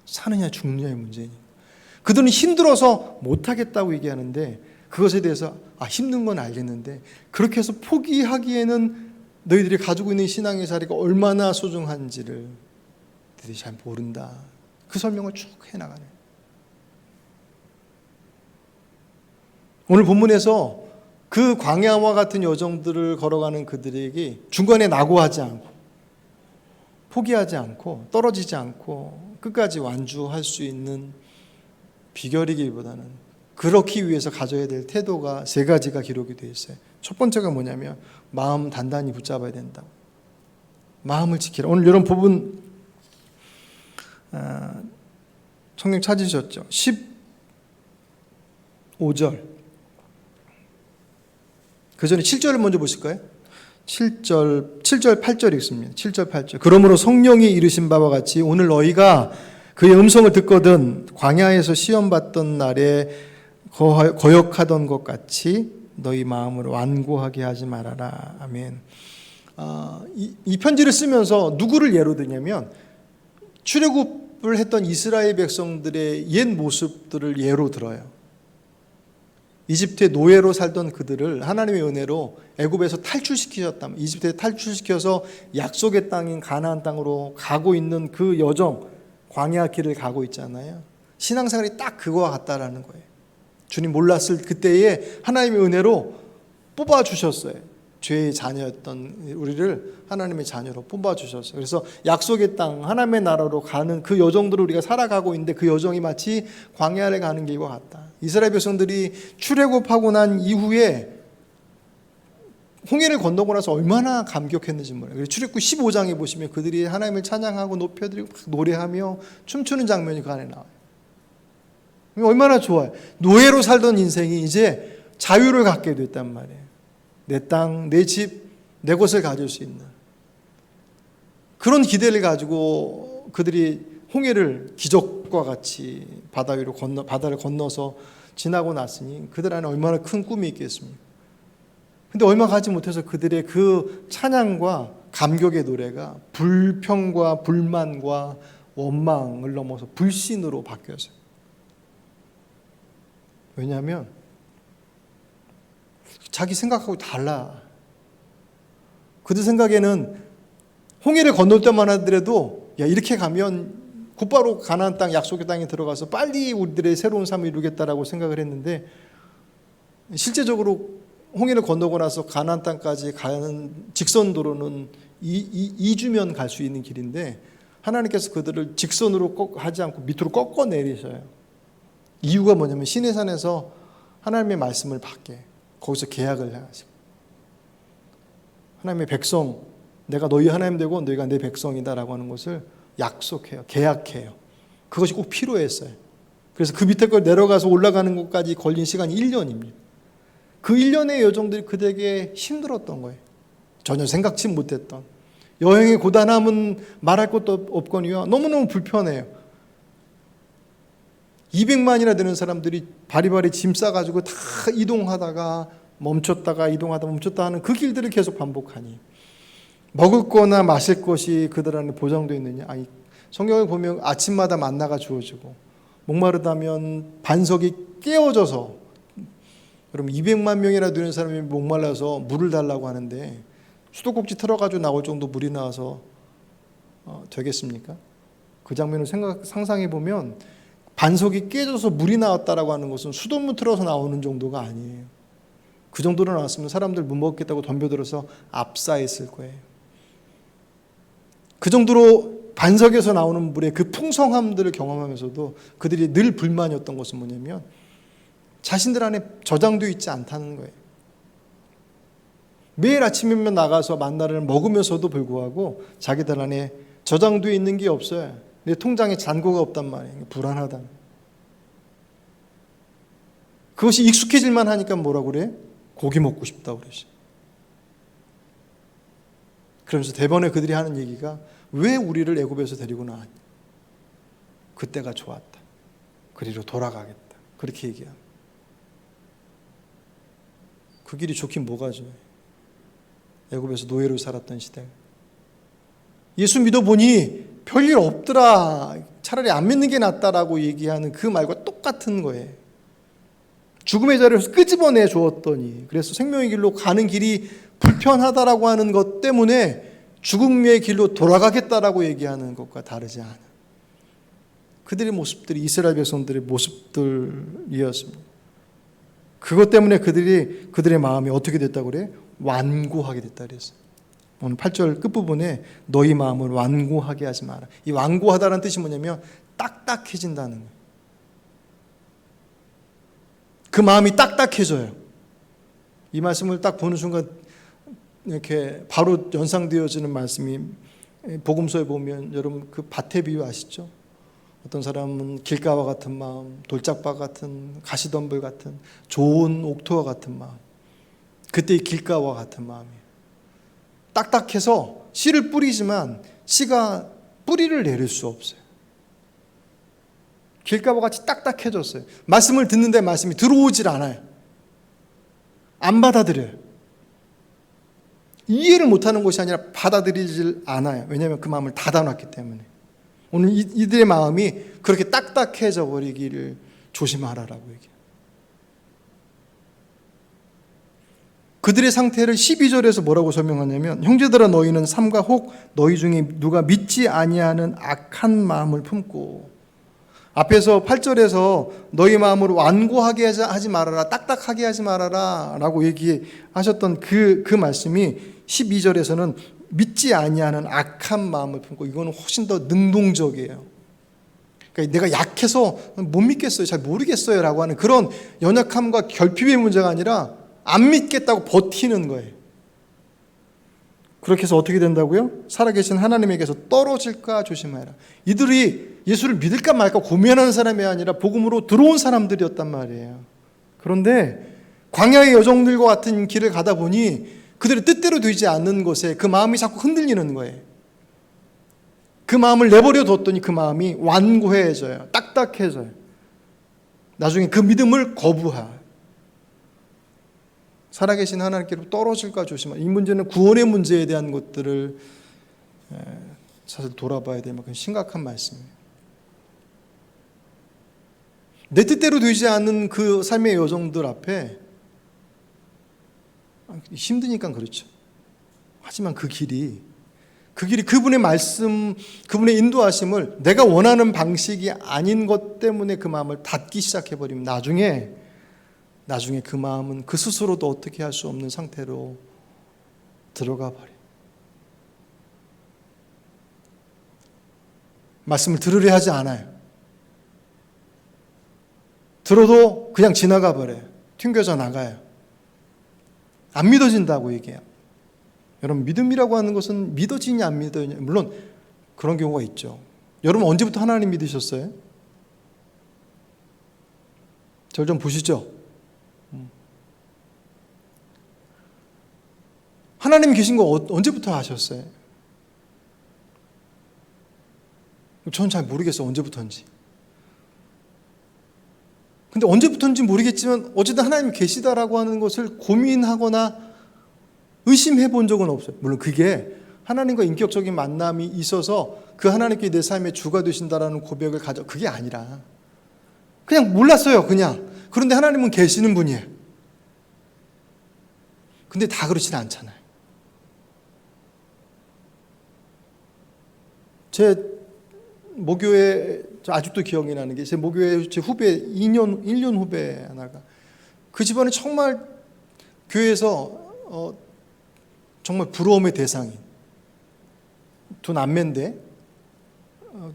사느냐 죽느냐의 문제니까. 그들은 힘들어서 못하겠다고 얘기하는데, 그것에 대해서 힘든 건 알겠는데 그렇게 해서 포기하기에는 너희들이 가지고 있는 신앙의 자리가 얼마나 소중한지를 너희들이 잘 모른다. 그 설명을 쭉 해나가네. 오늘 본문에서 그 광야와 같은 여정들을 걸어가는 그들에게 중간에 낙오하지 않고, 포기하지 않고, 떨어지지 않고 끝까지 완주할 수 있는 비결이기보다는 그렇기 위해서 가져야 될 태도가 3가지가 기록이 되어 있어요. 첫 번째가 뭐냐면 마음 단단히 붙잡아야 된다. 마음을 지키라. 오늘 이런 부분 성경 찾으셨죠? 15절. 그 전에 7절을 먼저 보실까요? 7절 8절 읽습니다. 7절 8절. 그러므로 성령이 이르신 바와 같이 오늘 너희가 그의 음성을 듣거든 광야에서 시험받던 날에 거역하던 것 같이 너희 마음을 완고하게 하지 말아라. 아멘. 이 편지를 쓰면서 누구를 예로 드냐면 출애굽을 했던 이스라엘 백성들의 옛 모습들을 예로 들어요. 이집트의 노예로 살던 그들을 하나님의 은혜로 애굽에서 탈출시키셨다면, 이집트에 탈출시켜서 약속의 땅인 가나안 땅으로 가고 있는 그 여정, 광야 길을 가고 있잖아요. 신앙생활이 딱 그거와 같다라는 거예요. 주님 몰랐을 그때에 하나님의 은혜로 뽑아주셨어요. 죄의 자녀였던 우리를 하나님의 자녀로 뽑아주셨어요. 그래서 약속의 땅, 하나님의 나라로 가는 그 여정들을 우리가 살아가고 있는데, 그 여정이 마치 광야를 가는 길과 같다. 이스라엘 백성들이 출애굽하고 난 이후에 홍해를 건너고 나서 얼마나 감격했는지 몰라요. 출애굽 15장에 보시면 그들이 하나님을 찬양하고 높여드리고 막 노래하며 춤추는 장면이 그 안에 나와요. 얼마나 좋아요. 노예로 살던 인생이 이제 자유를 갖게 됐단 말이에요. 내 땅, 내 집, 내 곳을 가질 수 있는 그런 기대를 가지고 그들이 홍해를 기적과 같이 바다를 건너서 지나고 났으니 그들 안에 얼마나 큰 꿈이 있겠습니까? 근데 얼마 가지 못해서 그들의 그 찬양과 감격의 노래가 불평과 불만과 원망을 넘어서 불신으로 바뀌었어요. 왜냐하면 자기 생각하고 달라. 그들 생각에는 홍해를 건널 때만 하더라도 야, 이렇게 가면 곧바로 가나안 땅, 약속의 땅에 들어가서 빨리 우리들의 새로운 삶을 이루겠다라고 생각을 했는데, 실제적으로 홍해를 건너고 나서 가나안 땅까지 가는 직선 도로는 2주면 갈 수 있는 길인데, 하나님께서 그들을 직선으로 하지 않고 밑으로 꺾어 내리셔요. 이유가 뭐냐면 시내산에서 하나님의 말씀을 받게, 거기서 계약을 하시고, 하나님의 백성, 내가 너희 하나님 되고 너희가 내 백성이다라고 하는 것을 약속해요. 계약해요. 그것이 꼭 필요했어요. 그래서 그 밑에 걸 내려가서 올라가는 것까지 걸린 시간이 1년입니다. 그 1년의 여정들이 그들에게 힘들었던 거예요. 전혀 생각지 못했던. 여행의 고단함은 말할 것도 없거니와 너무너무 불편해요. 200만이나 되는 사람들이 바리바리 짐 싸가지고 다 이동하다가 멈췄다가 이동하다 멈췄다 하는 그 길들을 계속 반복하니 먹을 거나 마실 것이 그들 안에 보장되어 있느냐? 아니, 성경을 보면 아침마다 만나가 주어지고 목마르다면 반석이 깨어져서, 그럼 200만 명이나 되는 사람이 목말라서 물을 달라고 하는데 수도꼭지 틀어가지고 나올 정도 물이 나와서 되겠습니까? 그 장면을 상상해 보면 반석이 깨져서 물이 나왔다라고 하는 것은 수돗물 틀어서 나오는 정도가 아니에요. 그 정도로 나왔으면 사람들 못 먹겠다고 덤벼들어서 압사했을 거예요. 그 정도로 반석에서 나오는 물의 그 풍성함들을 경험하면서도 그들이 늘 불만이었던 것은 뭐냐면 자신들 안에 저장되어 있지 않다는 거예요. 매일 아침이면 나가서 만나를 먹으면서도 불구하고 자기들 안에 저장되어 있는 게 없어요. 내 통장에 잔고가 없단 말이에요. 불안하다. 그것이 익숙해질만 하니까 뭐라고 그래? 고기 먹고 싶다고 그러시. 그러면서 대번에 그들이 하는 얘기가 왜 우리를 애굽에서 데리고 나왔냐? 그때가 좋았다. 그리로 돌아가겠다. 그렇게 얘기합니다. 그 길이 좋긴 뭐가 좋아요? 애굽에서 노예로 살았던 시대. 예수 믿어보니 별일 없더라. 차라리 안 믿는 게 낫다라고 얘기하는 그 말과 똑같은 거예요. 죽음의 자리에서 끄집어내 주었더니, 그래서 생명의 길로 가는 길이 불편하다라고 하는 것 때문에 죽음의 길로 돌아가겠다라고 얘기하는 것과 다르지 않아. 그들의 모습들이 이스라엘 백성들의 모습들이었습니다. 그것 때문에 그들의 마음이 어떻게 됐다고 그래? 완고하게 됐다 그랬어요. 오늘 8절 끝부분에 너희 마음을 완고하게 하지 마라. 이 완고하다는 뜻이 뭐냐면 딱딱해진다는 거예요. 그 마음이 딱딱해져요. 이 말씀을 딱 보는 순간 이렇게 바로 연상되어지는 말씀이 복음서에 보면 여러분 그 밭의 비유 아시죠? 어떤 사람은 길가와 같은 마음, 돌짝밭 같은, 가시덤불 같은, 좋은 옥토와 같은 마음. 그때의 길가와 같은 마음이에요. 딱딱해서 씨를 뿌리지만 씨가 뿌리를 내릴 수 없어요. 길가와 같이 딱딱해졌어요. 말씀을 듣는데 말씀이 들어오질 않아요. 안 받아들여요. 이해를 못하는 것이 아니라 받아들이질 않아요. 왜냐하면 그 마음을 닫아놨기 때문에. 오늘 이들의 마음이 그렇게 딱딱해져 버리기를 조심하라라고 얘기해요. 그들의 상태를 12절에서 뭐라고 설명하냐면 형제들아 너희는 삼가 혹 너희 중에 누가 믿지 아니하는 악한 마음을 품고, 앞에서 8절에서 너희 마음을 완고하게 하지 말아라, 딱딱하게 하지 말아라 라고 얘기하셨던 그 말씀이 12절에서는 믿지 아니하는 악한 마음을 품고, 이거는 훨씬 더 능동적이에요. 그러니까 내가 약해서 못 믿겠어요, 잘 모르겠어요 라고 하는 그런 연약함과 결핍의 문제가 아니라 안 믿겠다고 버티는 거예요. 그렇게 해서 어떻게 된다고요? 살아계신 하나님에게서 떨어질까 조심해라. 이들이 예수를 믿을까 말까 고민하는 사람이 아니라 복음으로 들어온 사람들이었단 말이에요. 그런데 광야의 여종들과 같은 길을 가다 보니 그들의 뜻대로 되지 않는 것에 그 마음이 자꾸 흔들리는 거예요. 그 마음을 내버려 뒀더니 그 마음이 완고해져요. 딱딱해져요. 나중에 그 믿음을 거부해요. 살아계신 하나님께로 떨어질까 조심하라. 이 문제는 구원의 문제에 대한 것들을 사실 돌아봐야 될 만큼 심각한 말씀이에요. 내 뜻대로 되지 않는 그 삶의 여정들 앞에 힘드니까 그렇죠. 하지만 그 길이 그분의 말씀, 그분의 인도하심을 내가 원하는 방식이 아닌 것 때문에 그 마음을 닫기 시작해버리면 나중에 그 마음은 그 스스로도 어떻게 할 수 없는 상태로 들어가 버려요. 말씀을 들으려 하지 않아요. 들어도 그냥 지나가 버려요. 튕겨져 나가요. 안 믿어진다고 얘기해요. 여러분, 믿음이라고 하는 것은 믿어지냐 안 믿어지냐, 물론 그런 경우가 있죠. 여러분 언제부터 하나님 믿으셨어요? 저를 좀 보시죠. 하나님 계신 거 언제부터 아셨어요? 저는 잘 모르겠어요. 언제부터인지. 근데 언제부터인지 모르겠지만 어쨌든 하나님 계시다라고 하는 것을 고민하거나 의심해 본 적은 없어요. 물론 그게 하나님과 인격적인 만남이 있어서 그 하나님께 내 삶의 주가 되신다라는 고백을 그게 아니라 그냥 몰랐어요. 그냥. 그런데 하나님은 계시는 분이에요. 근데 다 그렇지는 않잖아요. 제 모교에 아직도 기억이 나는 게 제 모교에 제 후배 1년 후배 하나가 그 집안이 정말 교회에서 정말 부러움의 대상인 두 남매인데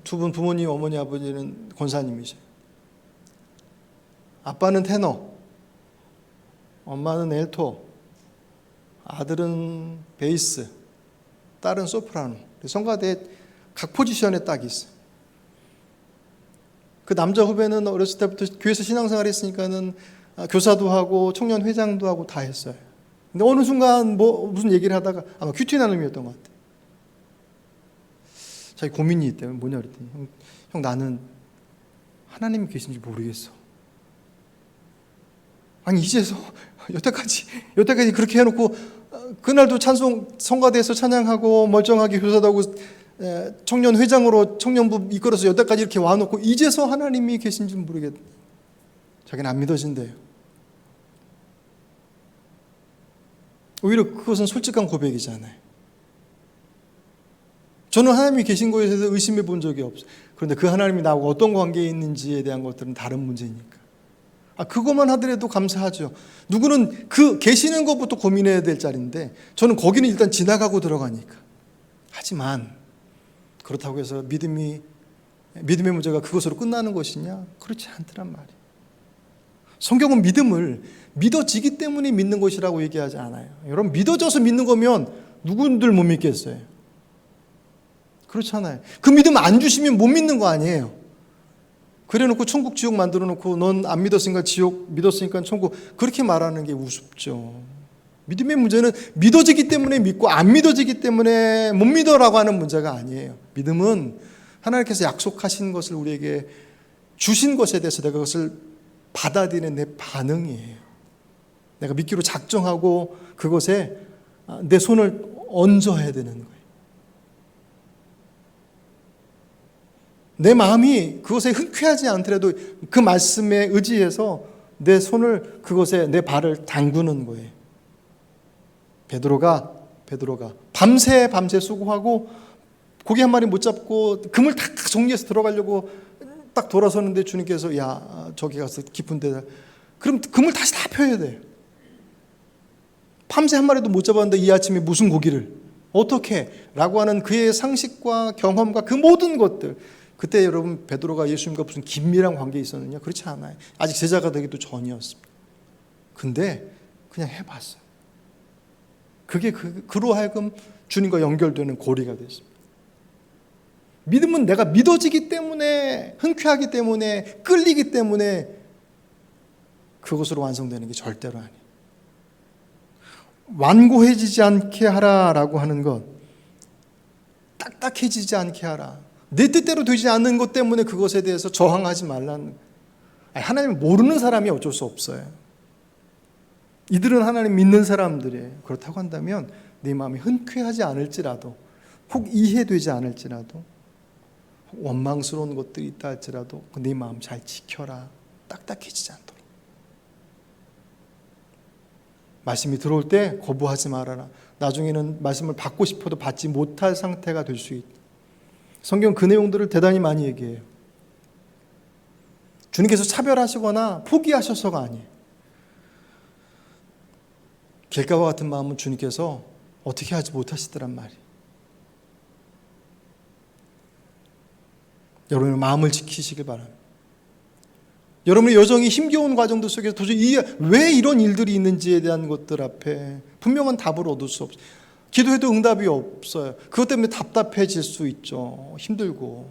두 분 부모님, 어머니, 아버지는 권사님이세요. 아빠는 테너, 엄마는 엘토, 아들은 베이스, 딸은 소프라노. 성가대에 각 포지션에 딱 있어요. 그 남자 후배는 어렸을 때부터 교회에서 신앙생활 했으니까는 교사도 하고 청년 회장도 하고 다 했어요. 근데 어느 순간 무슨 얘기를 하다가 아마 큐티 나눔이었던 것 같아요. 자기 고민이 있대요. 뭐냐 그랬더니 형 나는 하나님이 계신지 모르겠어. 아니 이제서 여태까지 그렇게 해놓고 그날도 성가대에서 찬양하고 멀쩡하게 교사도 하고 청년 회장으로 청년부 이끌어서 여태까지 이렇게 와놓고 이제서 하나님이 계신지 모르겠다. 자기는 안 믿어진대요. 오히려 그것은 솔직한 고백이잖아요. 저는 하나님이 계신 것에 대해서 의심해 본 적이 없어요. 그런데 그 하나님이 나하고 어떤 관계에 있는지에 대한 것들은 다른 문제니까. 그것만 하더라도 감사하죠. 누구는 그 계시는 것부터 고민해야 될 자리인데 저는 거기는 일단 지나가고 들어가니까. 하지만 그렇다고 해서 믿음의 문제가 그것으로 끝나는 것이냐? 그렇지 않더란 말이에요. 성경은 믿음을 믿어지기 때문에 믿는 것이라고 얘기하지 않아요. 여러분 믿어져서 믿는 거면 누군들 못 믿겠어요. 그렇잖아요. 그 믿음 안 주시면 못 믿는 거 아니에요. 그래놓고 천국 지옥 만들어 놓고 넌 안 믿었으니까 지옥, 믿었으니까 천국, 그렇게 말하는 게 우습죠. 믿음의 문제는 믿어지기 때문에 믿고 안 믿어지기 때문에 못 믿어라고 하는 문제가 아니에요. 믿음은 하나님께서 약속하신 것을 우리에게 주신 것에 대해서 내가 그것을 받아들이는 내 반응이에요. 내가 믿기로 작정하고 그것에 내 손을 얹어야 되는 거예요. 내 마음이 그것에 흔쾌하지 않더라도 그 말씀에 의지해서 내 손을 그것에 내 발을 담그는 거예요. 베드로가 밤새 수고하고 고기 한 마리 못 잡고 그물 다 정리해서 들어가려고 딱 돌아서는데 주님께서 야 저기 가서 깊은 데다 그럼 그물 다시 다 펴야 돼요. 밤새 한 마리도 못 잡았는데 이 아침에 무슨 고기를 어떻게 라고 하는 그의 상식과 경험과 그 모든 것들, 그때 여러분 베드로가 예수님과 무슨 긴밀한 관계에 있었느냐? 그렇지 않아요. 아직 제자가 되기도 전이었습니다. 근데 그냥 해봤어요. 그게 그로 하여금 주님과 연결되는 고리가 됐습니다. 믿음은 내가 믿어지기 때문에, 흔쾌하기 때문에, 끌리기 때문에 그것으로 완성되는 게 절대로 아니에요. 완고해지지 않게 하라라고 하는 것, 딱딱해지지 않게 하라. 내 뜻대로 되지 않는 것 때문에 그것에 대해서 저항하지 말라는. 하나님 모르는 사람이 어쩔 수 없어요. 이들은 하나님 믿는 사람들이에요. 그렇다고 한다면 네 마음이 흔쾌하지 않을지라도, 혹 이해되지 않을지라도, 원망스러운 것들이 있다 할지라도 네 마음 잘 지켜라. 딱딱해지지 않도록. 말씀이 들어올 때 거부하지 말아라. 나중에는 말씀을 받고 싶어도 받지 못할 상태가 될 수 있다. 성경 그 내용들을 대단히 많이 얘기해요. 주님께서 차별하시거나 포기하셔서가 아니에요. 길가와 같은 마음은 주님께서 어떻게 하지 못하시더란 말이에요. 여러분의 마음을 지키시길 바랍니다. 여러분의 여정이 힘겨운 과정들 속에서 도저히 왜 이런 일들이 있는지에 대한 것들 앞에 분명한 답을 얻을 수 없어요. 기도해도 응답이 없어요. 그것 때문에 답답해질 수 있죠. 힘들고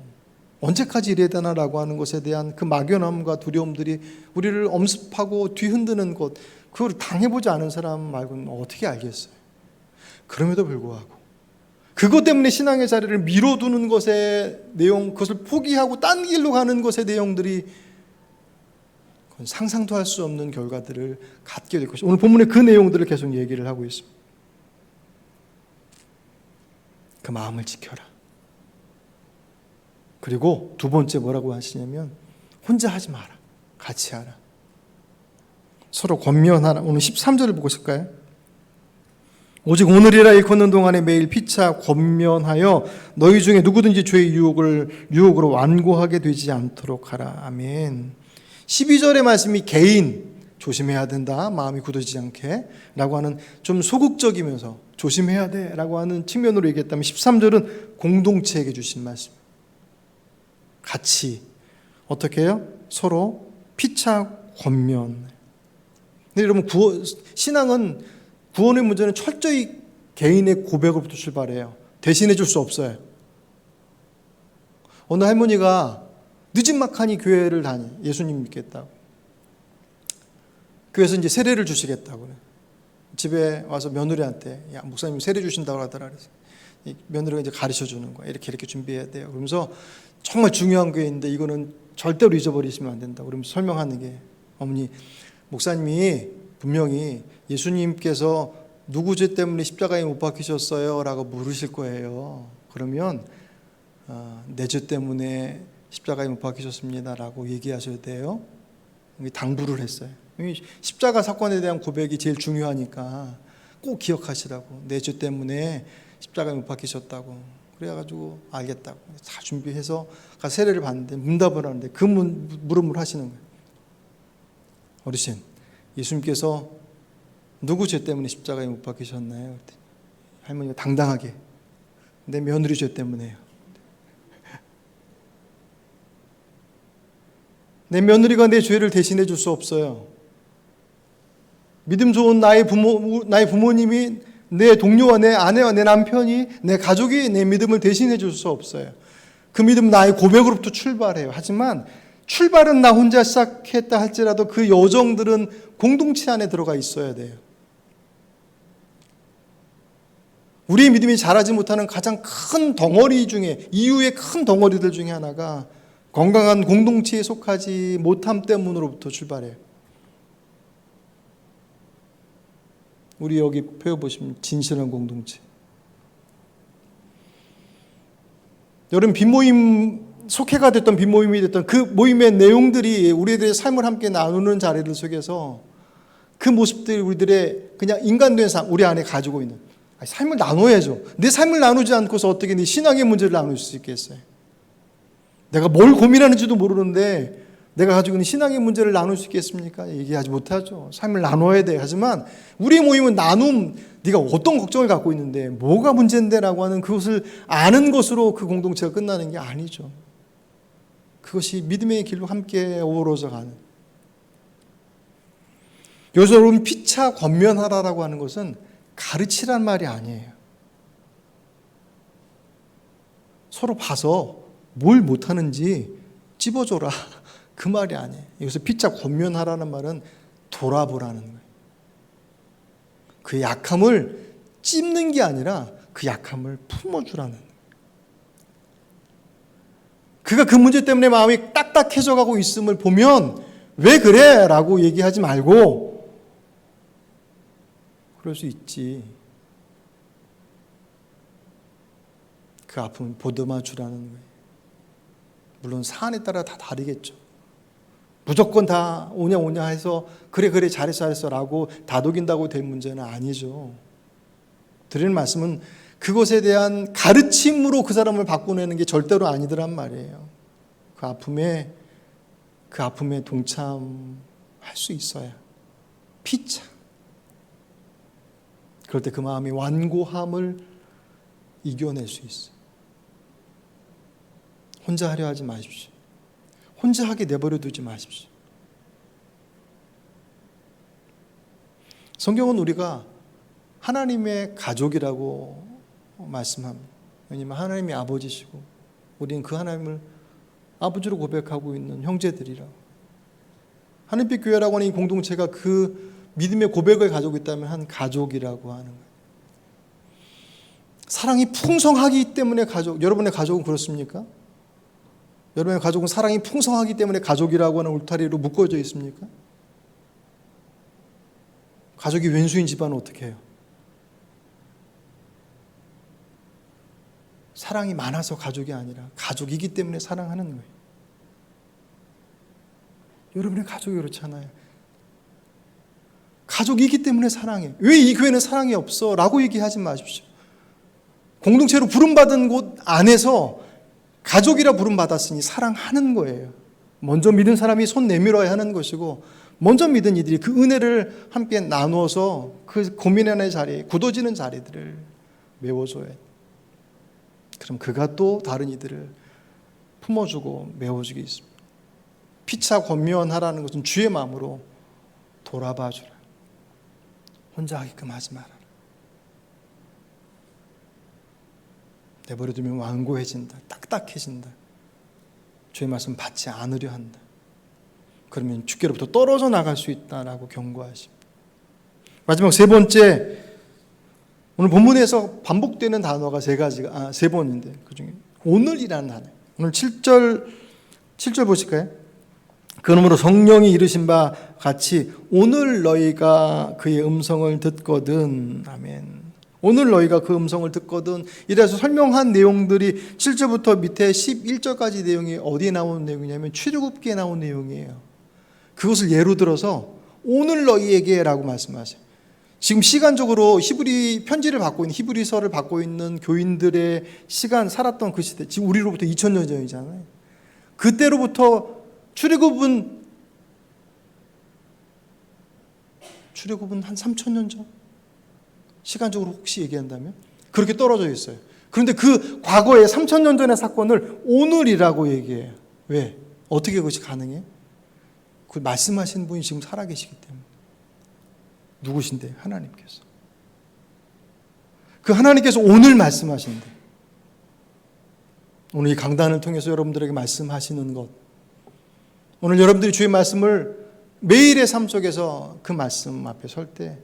언제까지 이래야 되나라고 하는 것에 대한 그 막연함과 두려움들이 우리를 엄습하고 뒤흔드는 것, 그걸 당해보지 않은 사람 말고는 어떻게 알겠어요. 그럼에도 불구하고 그것 때문에 신앙의 자리를 미뤄두는 것의 내용, 그것을 포기하고 딴 길로 가는 것의 내용들이 상상도 할 수 없는 결과들을 갖게 될 것이죠. 오늘 본문의 그 내용들을 계속 얘기를 하고 있습니다. 그 마음을 지켜라. 그리고 두 번째 뭐라고 하시냐면 혼자 하지 마라. 같이 하라. 서로 권면하라. 오늘 13절을 보고 있을까요? 오직 오늘이라 일컫는 동안에 매일 피차 권면하여 너희 중에 누구든지 죄의 유혹으로 완고하게 되지 않도록 하라. 아멘. 12절의 말씀이 개인 조심해야 된다. 마음이 굳어지지 않게 라고 하는 좀 소극적이면서 조심해야 돼 라고 하는 측면으로 얘기했다면 13절은 공동체에게 주신 말씀. 같이 어떻게 해요? 서로 피차 권면. 근데 여러분 신앙은 구원의 문제는 철저히 개인의 고백으로부터 출발해요. 대신해 줄 수 없어요. 어느 할머니가 늦은막하니 교회를 예수님 믿겠다고. 교회에서 이제 세례를 주시겠다고. 집에 와서 며느리한테 야, 목사님 세례 주신다고 하더라. 그래서 며느리가 이제 가르쳐 주는 거야. 이렇게 준비해야 돼요. 그러면서 정말 중요한 교회인데 이거는 절대로 잊어버리시면 안 된다. 그러면서 설명하는 게 어머니 목사님이 분명히 예수님께서 누구 죄 때문에 십자가에 못 박히셨어요? 라고 물으실 거예요. 그러면 내 죄 때문에 십자가에 못 박히셨습니다. 라고 얘기하셔야 돼요. 당부를 했어요. 십자가 사건에 대한 고백이 제일 중요하니까 꼭 기억하시라고. 내 죄 때문에 십자가에 못 박히셨다고. 그래가지고 알겠다고. 다 준비해서 가서 세례를 받는데 문답을 하는데 그 물음을 하시는 거예요. 어르신, 예수님께서 누구 죄 때문에 십자가에 못 박히셨나요? 할머니가 당당하게 내 며느리 죄 때문에요. 내 며느리가 내 죄를 대신해 줄 수 없어요. 믿음 좋은 나의 부모님이 내 동료와 내 아내와 내 남편이 내 가족이 내 믿음을 대신해 줄 수 없어요. 그 믿음은 나의 고백으로부터 출발해요. 하지만 출발은 나 혼자 시작했다 할지라도 그 여정들은 공동체 안에 들어가 있어야 돼요. 우리의 믿음이 자라지 못하는 가장 큰 덩어리 중에 이유의 큰 덩어리들 중에 하나가 건강한 공동체에 속하지 못함 때문으로부터 출발해요. 우리 여기 펴보시면 진실한 공동체. 여러분 빈모임 속해가 됐던 빈모임이 됐던 그 모임의 내용들이 우리들의 삶을 함께 나누는 자리를 속에서 그 모습들이 우리들의 그냥 인간된 삶, 우리 안에 가지고 있는 삶을 나눠야죠. 내 삶을 나누지 않고서 어떻게 네 신앙의 문제를 나눌 수 있겠어요? 내가 뭘 고민하는지도 모르는데 내가 가지고 있는 신앙의 문제를 나눌 수 있겠습니까? 얘기하지 못하죠. 삶을 나눠야 돼. 하지만 우리의 모임은 나눔, 네가 어떤 걱정을 갖고 있는데 뭐가 문제인데 라고 하는 그것을 아는 것으로 그 공동체가 끝나는 게 아니죠. 그것이 믿음의 길로 함께 어우러져 가는. 여기서 여러분 피차 권면하라라고 하는 것은 가르치란 말이 아니에요. 서로 봐서 뭘 못하는지 찝어줘라. 그 말이 아니에요. 여기서 피차 권면하라는 말은 돌아보라는 거예요. 그 약함을 찝는 게 아니라 그 약함을 품어주라는 거예요. 그가 그 문제 때문에 마음이 딱딱해져 가고 있음을 보면 왜 그래? 라고 얘기하지 말고 그럴 수 있지. 그 아픔을 보듬어 주라는 거예요. 물론 사안에 따라 다 다르겠죠. 무조건 다 오냐 해서 그래 잘했어 라고 다독인다고 될 문제는 아니죠. 드리는 말씀은 그것에 대한 가르침으로 그 사람을 바꾸내는 게 절대로 아니더란 말이에요. 그 아픔에 동참할 수 있어야 피차. 그럴 때 그 마음이 완고함을 이겨낼 수 있어요. 혼자 하려 하지 마십시오. 혼자 하게 내버려 두지 마십시오. 성경은 우리가 하나님의 가족이라고 말씀합니다. 왜냐하면 하나님이 아버지시고 우리는 그 하나님을 아버지로 고백하고 있는 형제들이라고. 하나님의 교회라고 하는 이 공동체가 그 믿음의 고백을 가지고 있다면 한 가족이라고 하는 거예요. 사랑이 풍성하기 때문에 가족, 여러분의 가족은 그렇습니까? 여러분의 가족은 사랑이 풍성하기 때문에 가족이라고 하는 울타리로 묶어져 있습니까? 가족이 왼수인 집안은 어떻게 해요? 사랑이 많아서 가족이 아니라 가족이기 때문에 사랑하는 거예요. 여러분의 가족이 그렇잖아요. 가족이기 때문에 사랑해. 왜 이 교회는 사랑이 없어? 라고 얘기하지 마십시오. 공동체로 부름받은 곳 안에서 가족이라 부름받았으니 사랑하는 거예요. 먼저 믿은 사람이 손 내밀어야 하는 것이고, 먼저 믿은 이들이 그 은혜를 함께 나누어서 그 고민하는 자리, 굳어지는 자리들을 메워줘야 해요. 그럼 그가 또 다른 이들을 품어주고 메워주게 있습니다. 피차 권면하라는 것은 주의 마음으로 돌아봐 주라. 혼자 하게끔 하지 마라. 내버려두면 완고해진다. 딱딱해진다. 주의 말씀 받지 않으려 한다. 그러면 주께로부터 떨어져 나갈 수 있다라고 경고하십니다. 마지막 세 번째, 오늘 본문에서 반복되는 단어가 세 번인데 그중에 오늘이라는 단어. 오늘 7절 보실까요? 그러므로 성령이 이르신 바 같이 오늘 너희가 그의 음성을 듣거든. 아멘. 오늘 너희가 그 음성을 듣거든. 이래서 설명한 내용들이 7절부터 밑에 11절까지 내용이 어디에 나온 내용이냐면 출애굽기에 나온 내용이에요. 그것을 예로 들어서 오늘 너희에게라고 말씀하세요. 지금 시간적으로 히브리 편지를 받고 있는 히브리서를 받고 있는 교인들의 시간 살았던 그 시대, 지금 우리로부터 2000년 전이잖아요. 그때로부터 출애굽은 한 3000년 전? 시간적으로 혹시 얘기한다면? 그렇게 떨어져 있어요. 그런데 그 과거의 3000년 전의 사건을 오늘이라고 얘기해요. 왜? 어떻게 그것이 가능해? 그걸 말씀하신 분이 지금 살아계시기 때문에. 누구신데? 하나님께서. 그 하나님께서 오늘 말씀하신대. 오늘 이 강단을 통해서 여러분들에게 말씀하시는 것. 오늘 여러분들이 주의 말씀을 매일의 삶 속에서 그 말씀 앞에 설 때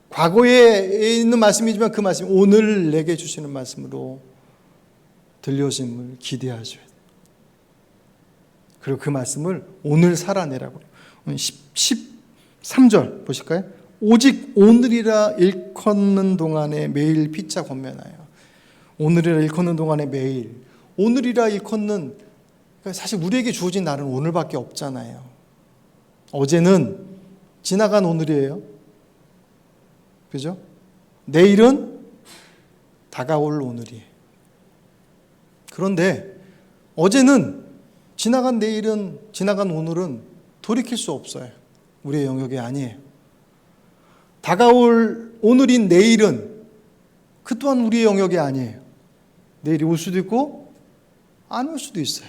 과거에 있는 말씀이지만 그 말씀이 오늘 내게 주시는 말씀으로 들려짐을 기대하셔야 돼요. 그리고 그 말씀을 오늘 살아내라고. 13절 보실까요? 오직 오늘이라 일컫는 동안에 매일 피차 권면하여. 오늘이라 일컫는 동안에 매일. 오늘이라 일컫는, 그러니까 사실 우리에게 주어진 날은 오늘밖에 없잖아요. 어제는 지나간 오늘이에요. 그죠? 내일은 다가올 오늘이에요. 그런데 어제는 지나간 내일은, 지나간 오늘은 돌이킬 수 없어요. 우리의 영역이 아니에요. 다가올 오늘인 내일은 그 또한 우리의 영역이 아니에요. 내일이 올 수도 있고 안 올 수도 있어요.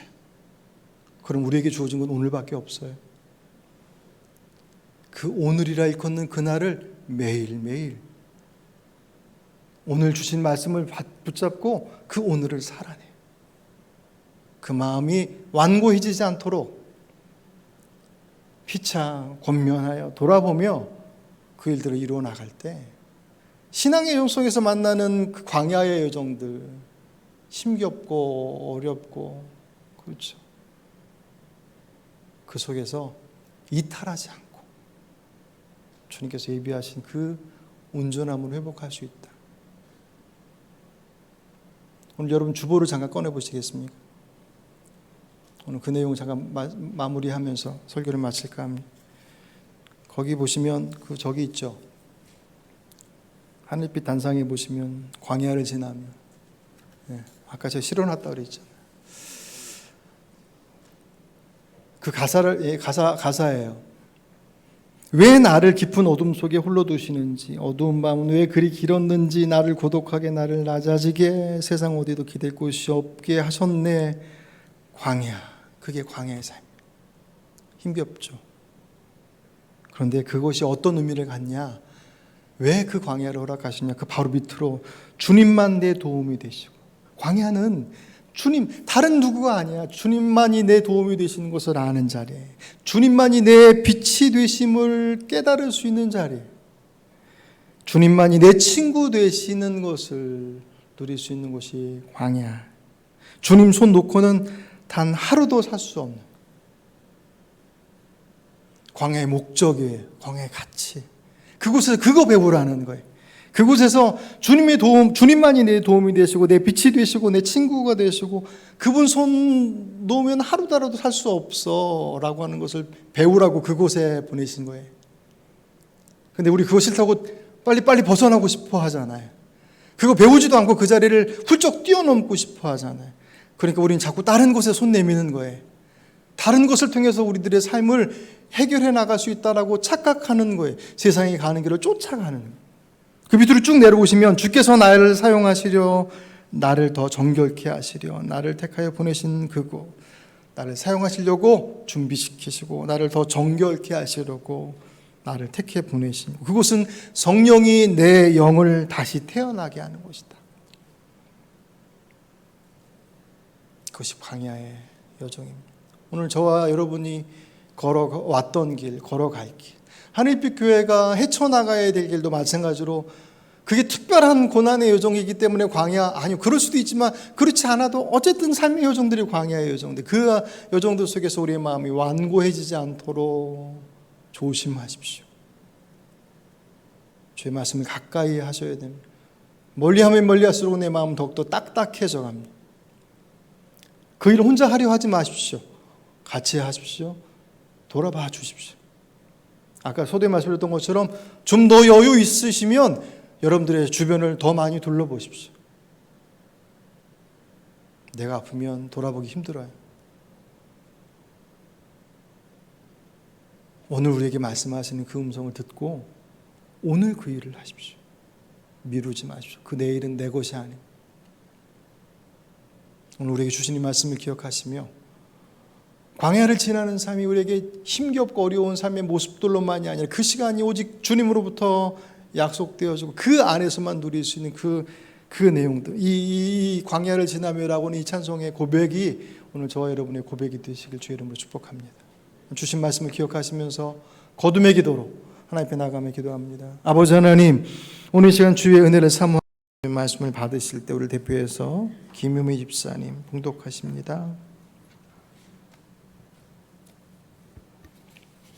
그럼 우리에게 주어진 건 오늘밖에 없어요. 그 오늘이라 일컫는 그날을 매일매일 오늘 주신 말씀을 붙잡고 그 오늘을 살아내요. 그 마음이 완고해지지 않도록 피차 권면하여 돌아보며 그 일들을 이루어 나갈 때 신앙의 여정 속에서 만나는 그 광야의 여정들, 힘겹고 어렵고, 그렇죠. 그 속에서 이탈하지 않고 주님께서 예비하신 그 온전함을 회복할 수 있다. 오늘 여러분 주보를 잠깐 꺼내 보시겠습니까? 오늘 그 내용 잠깐 마무리하면서 설교를 마칠까 합니다. 거기 보시면 저기 있죠. 하늘빛 단상에 보시면 광야를 지나면, 네, 아까 제가 실어놨다고 그랬잖아요. 그 가사예요. 왜 나를 깊은 어둠 속에 홀로 두시는지, 어두운 밤은 왜 그리 길었는지, 나를 고독하게, 나를 낮아지게, 세상 어디도 기댈 곳이 없게 하셨네. 광야, 그게 광야의 삶이에요. 힘겹죠. 그런데 그것이 어떤 의미를 갖냐? 왜 그 광야를 허락하시냐? 그 바로 밑으로 주님만 내 도움이 되시고. 광야는 주님, 다른 누구가 아니야. 주님만이 내 도움이 되시는 것을 아는 자리에, 주님만이 내 빛이 되심을 깨달을 수 있는 자리에, 주님만이 내 친구 되시는 것을 누릴 수 있는 곳이 광야. 주님 손 놓고는 단 하루도 살 수 없는 광야의 목적이에요. 광야의 가치. 그곳에서 그거 배우라는 거예요. 그곳에서 주님의 도움, 주님만이 내 도움이 되시고 내 빛이 되시고 내 친구가 되시고 그분 손 놓으면 하루라도 살 수 없어 라고 하는 것을 배우라고 그곳에 보내신 거예요. 근데 우리 그거 싫다고 빨리 벗어나고 싶어 하잖아요. 그거 배우지도 않고 그 자리를 훌쩍 뛰어넘고 싶어 하잖아요. 그러니까 우리는 자꾸 다른 곳에 손 내미는 거예요. 다른 것을 통해서 우리들의 삶을 해결해 나갈 수 있다라고 착각하는 거예요. 세상이 가는 길을 쫓아가는 거예요. 그 밑으로 쭉 내려보시면 주께서 나를 사용하시려 나를 더 정결케 하시려 나를 택하여 보내신 그곳, 나를 사용하시려고 준비시키시고 나를 더 정결케 하시려고 나를 택해 보내신 그곳은 성령이 내 영을 다시 태어나게 하는 곳이다. 그것이 광야의 여정입니다. 오늘 저와 여러분이 걸어왔던 길, 걸어갈 길, 하늘빛 교회가 헤쳐나가야 될 길도 마찬가지로 그게 특별한 고난의 여정이기 때문에 광야, 아니요, 그럴 수도 있지만 그렇지 않아도 어쨌든 삶의 여정들이 광야의 여정들, 그 여정들 속에서 우리의 마음이 완고해지지 않도록 조심하십시오. 주의 말씀을 가까이 하셔야 됩니다. 멀리하면 멀리할수록 내 마음은 더욱더 딱딱해져 갑니다. 그 일을 혼자 하려 하지 마십시오. 같이 하십시오. 돌아봐 주십시오. 아까 서두에 말씀드렸던 것처럼 좀 더 여유 있으시면 여러분들의 주변을 더 많이 둘러보십시오. 내가 아프면 돌아보기 힘들어요. 오늘 우리에게 말씀하시는 그 음성을 듣고 오늘 그 일을 하십시오. 미루지 마십시오. 그 내일은 내 것이 아닙니다. 오늘 우리에게 주신 이 말씀을 기억하시며 광야를 지나는 삶이 우리에게 힘겹고 어려운 삶의 모습들로만이 아니라 그 시간이 오직 주님으로부터 약속되어지고 그 안에서만 누릴 수 있는 그 내용들, 이 광야를 지나며라고는 이 찬송의 고백이 오늘 저와 여러분의 고백이 되시길 주의 이름으로 축복합니다. 주신 말씀을 기억하시면서 거듭의 기도로 하나님 앞에 나가며 기도합니다. 아버지 하나님, 오늘 시간 주의 은혜를 사모하는 말씀을 받으실 때 우리를 대표해서 김유미 집사님 봉독하십니다.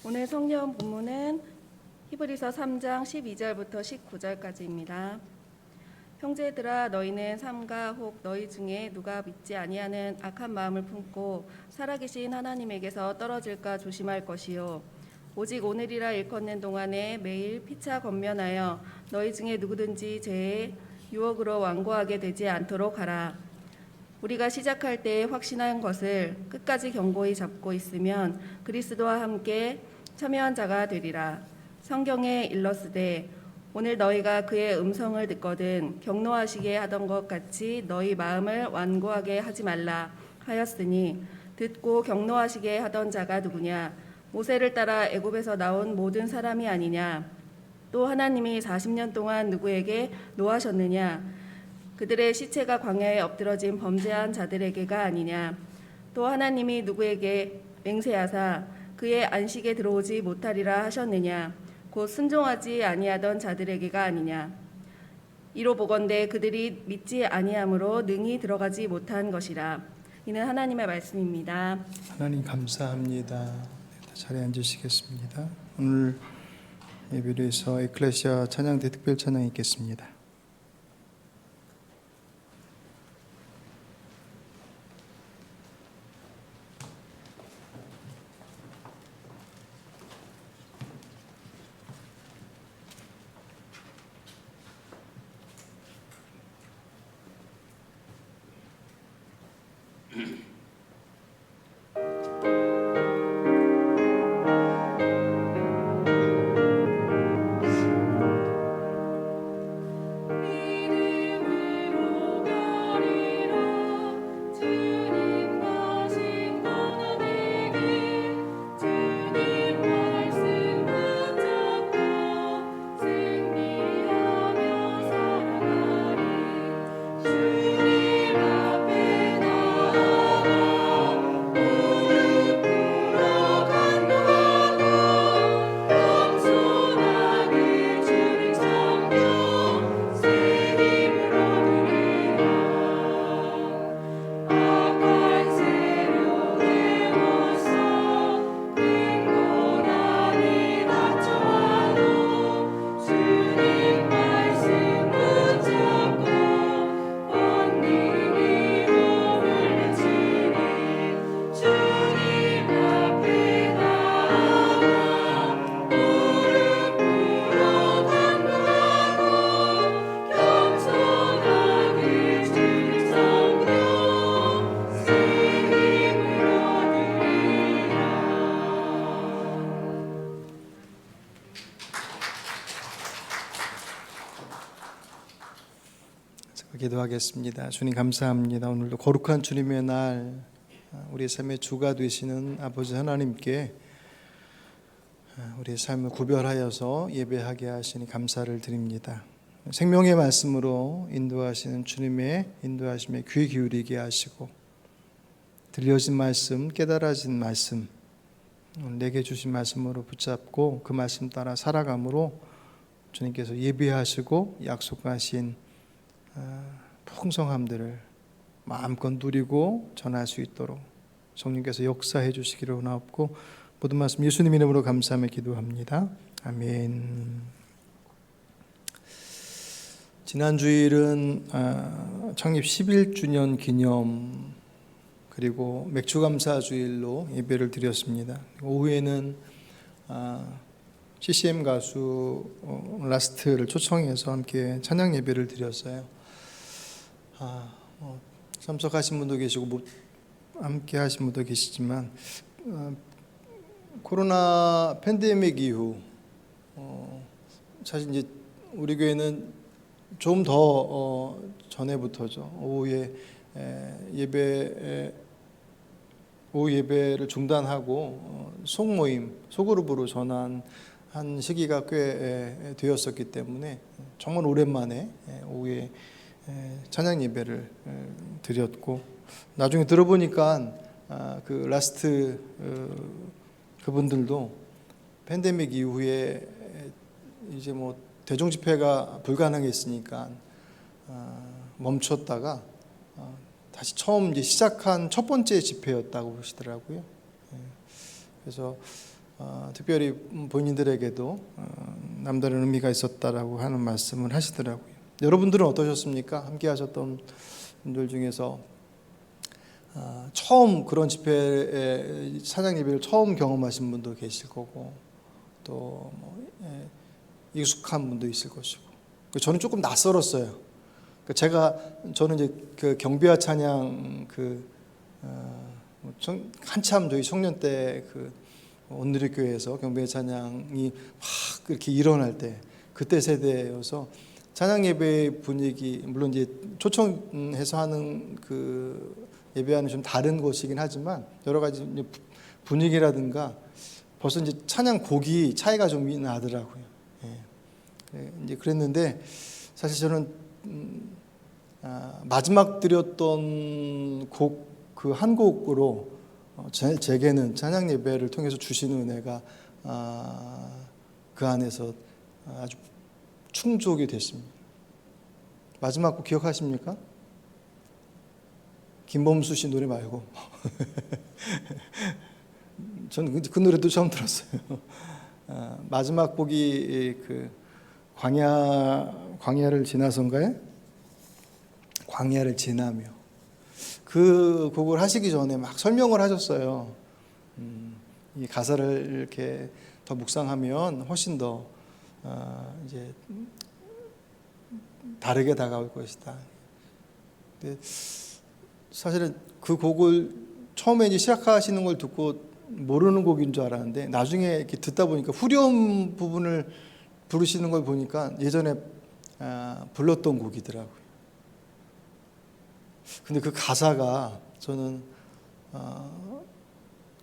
오늘 성경 본문은 히브리서 3장 12절부터 19절까지입니다. 형제들아, 너희는 삼가 혹 너희 중에 누가 믿지 아니하는 악한 마음을 품고 살아계신 하나님에게서 떨어질까 조심할 것이요, 오직 오늘이라 일컫는 동안에 매일 피차 권면하여 너희 중에 누구든지 죄의 유혹으로 완고하게 되지 않도록 하라. 우리가 시작할 때에 확신한 것을 끝까지 견고히 잡고 있으면 그리스도와 함께 참여한 자가 되리라. 성경에 일렀으되 오늘 너희가 그의 음성을 듣거든 경노하시게 하던 것 같이 너희 마음을 완고하게 하지 말라 하였으니, 듣고 경노하시게 하던 자가 누구냐? 모세를 따라 애굽에서 나온 모든 사람이 아니냐? 또 하나님이 40년 동안 누구에게 노하셨느냐? 그들의 시체가 광야에 엎드러진 범죄한 자들에게가 아니냐? 또 하나님이 누구에게 맹세하사 그의 안식에 들어오지 못하리라 하셨느냐? 곧 순종하지 아니하던 자들에게가 아니냐? 이로 보건대 그들이 믿지 아니함으로 능히 들어가지 못한 것이라. 이는 하나님의 말씀입니다. 하나님 감사합니다. 자리에 앉으시겠습니다. 오늘 예배에서 에클레시아 찬양대 특별 찬양이 있겠습니다. 기도하겠습니다. 주님 감사합니다. 오늘도 거룩한 주님의 날, 우리의 삶의 주가 되시는 아버지 하나님께 우리의 삶을 구별하여서 예배하게 하시니 감사를 드립니다. 생명의 말씀으로 인도하시는 주님의 인도하심에 귀 기울이게 하시고, 들려진 말씀, 깨달아진 말씀, 내게 주신 말씀으로 붙잡고 그 말씀 따라 살아감으로 주님께서 예비하시고 약속하신 풍성함들을 마음껏 누리고 전할 수 있도록 성령께서 역사해 주시기를 원하옵고, 모든 말씀 예수님 이름으로 감사하며 기도합니다. 아멘. 지난 주일은 창립 11주년 기념 그리고 맥주감사 주일로 예배를 드렸습니다. 오후에는 CCM 가수 라스트를 초청해서 함께 찬양 예배를 드렸어요. 참석하신 분도 계시고 함께 하신 분도 계시지만 코로나 팬데믹 이후 사실 이제 우리 교회는 좀 더 전에부터죠. 오후 예배를 중단하고 속모임, 소그룹으로 전환한 시기가 꽤 되었었기 때문에 정말 오랜만에 오후에 찬양 예배를 드렸고, 나중에 들어보니까 그 라스트 그분들도 팬데믹 이후에 이제 뭐 대중 집회가 불가능했으니까 멈췄다가 다시 처음 이제 시작한 첫 번째 집회였다고 보시더라고요. 그래서 특별히 본인들에게도 남다른 의미가 있었다라고 하는 말씀을 하시더라고요. 여러분들은 어떠셨습니까? 함께 하셨던 분들 중에서 처음 그런 집회에 찬양 예배를 처음 경험하신 분도 계실 거고, 또 익숙한 분도 있을 것이고, 저는 조금 낯설었어요. 저는 이제 그 경배와 찬양 한참 저희 청년 때 그 온누리교회에서 경배와 찬양이 막 이렇게 일어날 때 그때 세대여서 찬양 예배 분위기, 물론 이제 초청해서 하는 그 예배와는 좀 다른 것이긴 하지만 여러 가지 분위기라든가 벌써 이제 찬양 곡이 차이가 좀 나더라고요. 이제 그랬는데 사실 저는 마지막 드렸던 곡 그 한 곡으로 제게는 찬양 예배를 통해서 주시는 은혜가 그 안에서 아주 충족이 됐습니다. 마지막 곡 기억하십니까? 김범수 씨 노래 말고 저는 그 노래도 처음 들었어요. 마지막 곡이 그 광야를 지나서인가요? 광야를 지나며, 그 곡을 하시기 전에 막 설명을 하셨어요. 이 가사를 이렇게 더 묵상하면 훨씬 더 이제 다르게 다가올 것이다. 근데 사실은 그 곡을 처음에 이제 시작하시는 걸 듣고 모르는 곡인 줄 알았는데 나중에 이렇게 듣다 보니까 후렴 부분을 부르시는 걸 보니까 예전에 불렀던 곡이더라고요. 근데 그 가사가 저는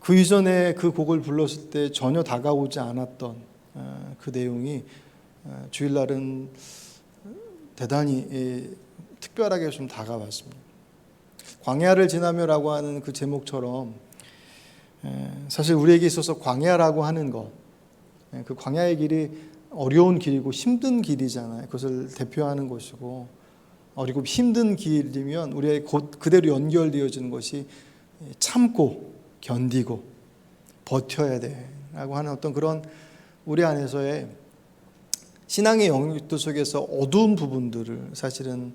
그 이전에 그 곡을 불렀을 때 전혀 다가오지 않았던 그 내용이 주일날은 대단히 특별하게 좀 다가왔습니다. 광야를 지나며라고 하는 그 제목처럼 사실 우리에게 있어서 광야라고 하는 것, 그 광야의 길이 어려운 길이고 힘든 길이잖아요. 그것을 대표하는 것이고, 어리고 힘든 길이면 우리의 곧 그대로 연결되어지는 것이 참고 견디고 버텨야 돼라고 하는 어떤 그런 우리 안에서의 신앙의 영역들 속에서 어두운 부분들을 사실은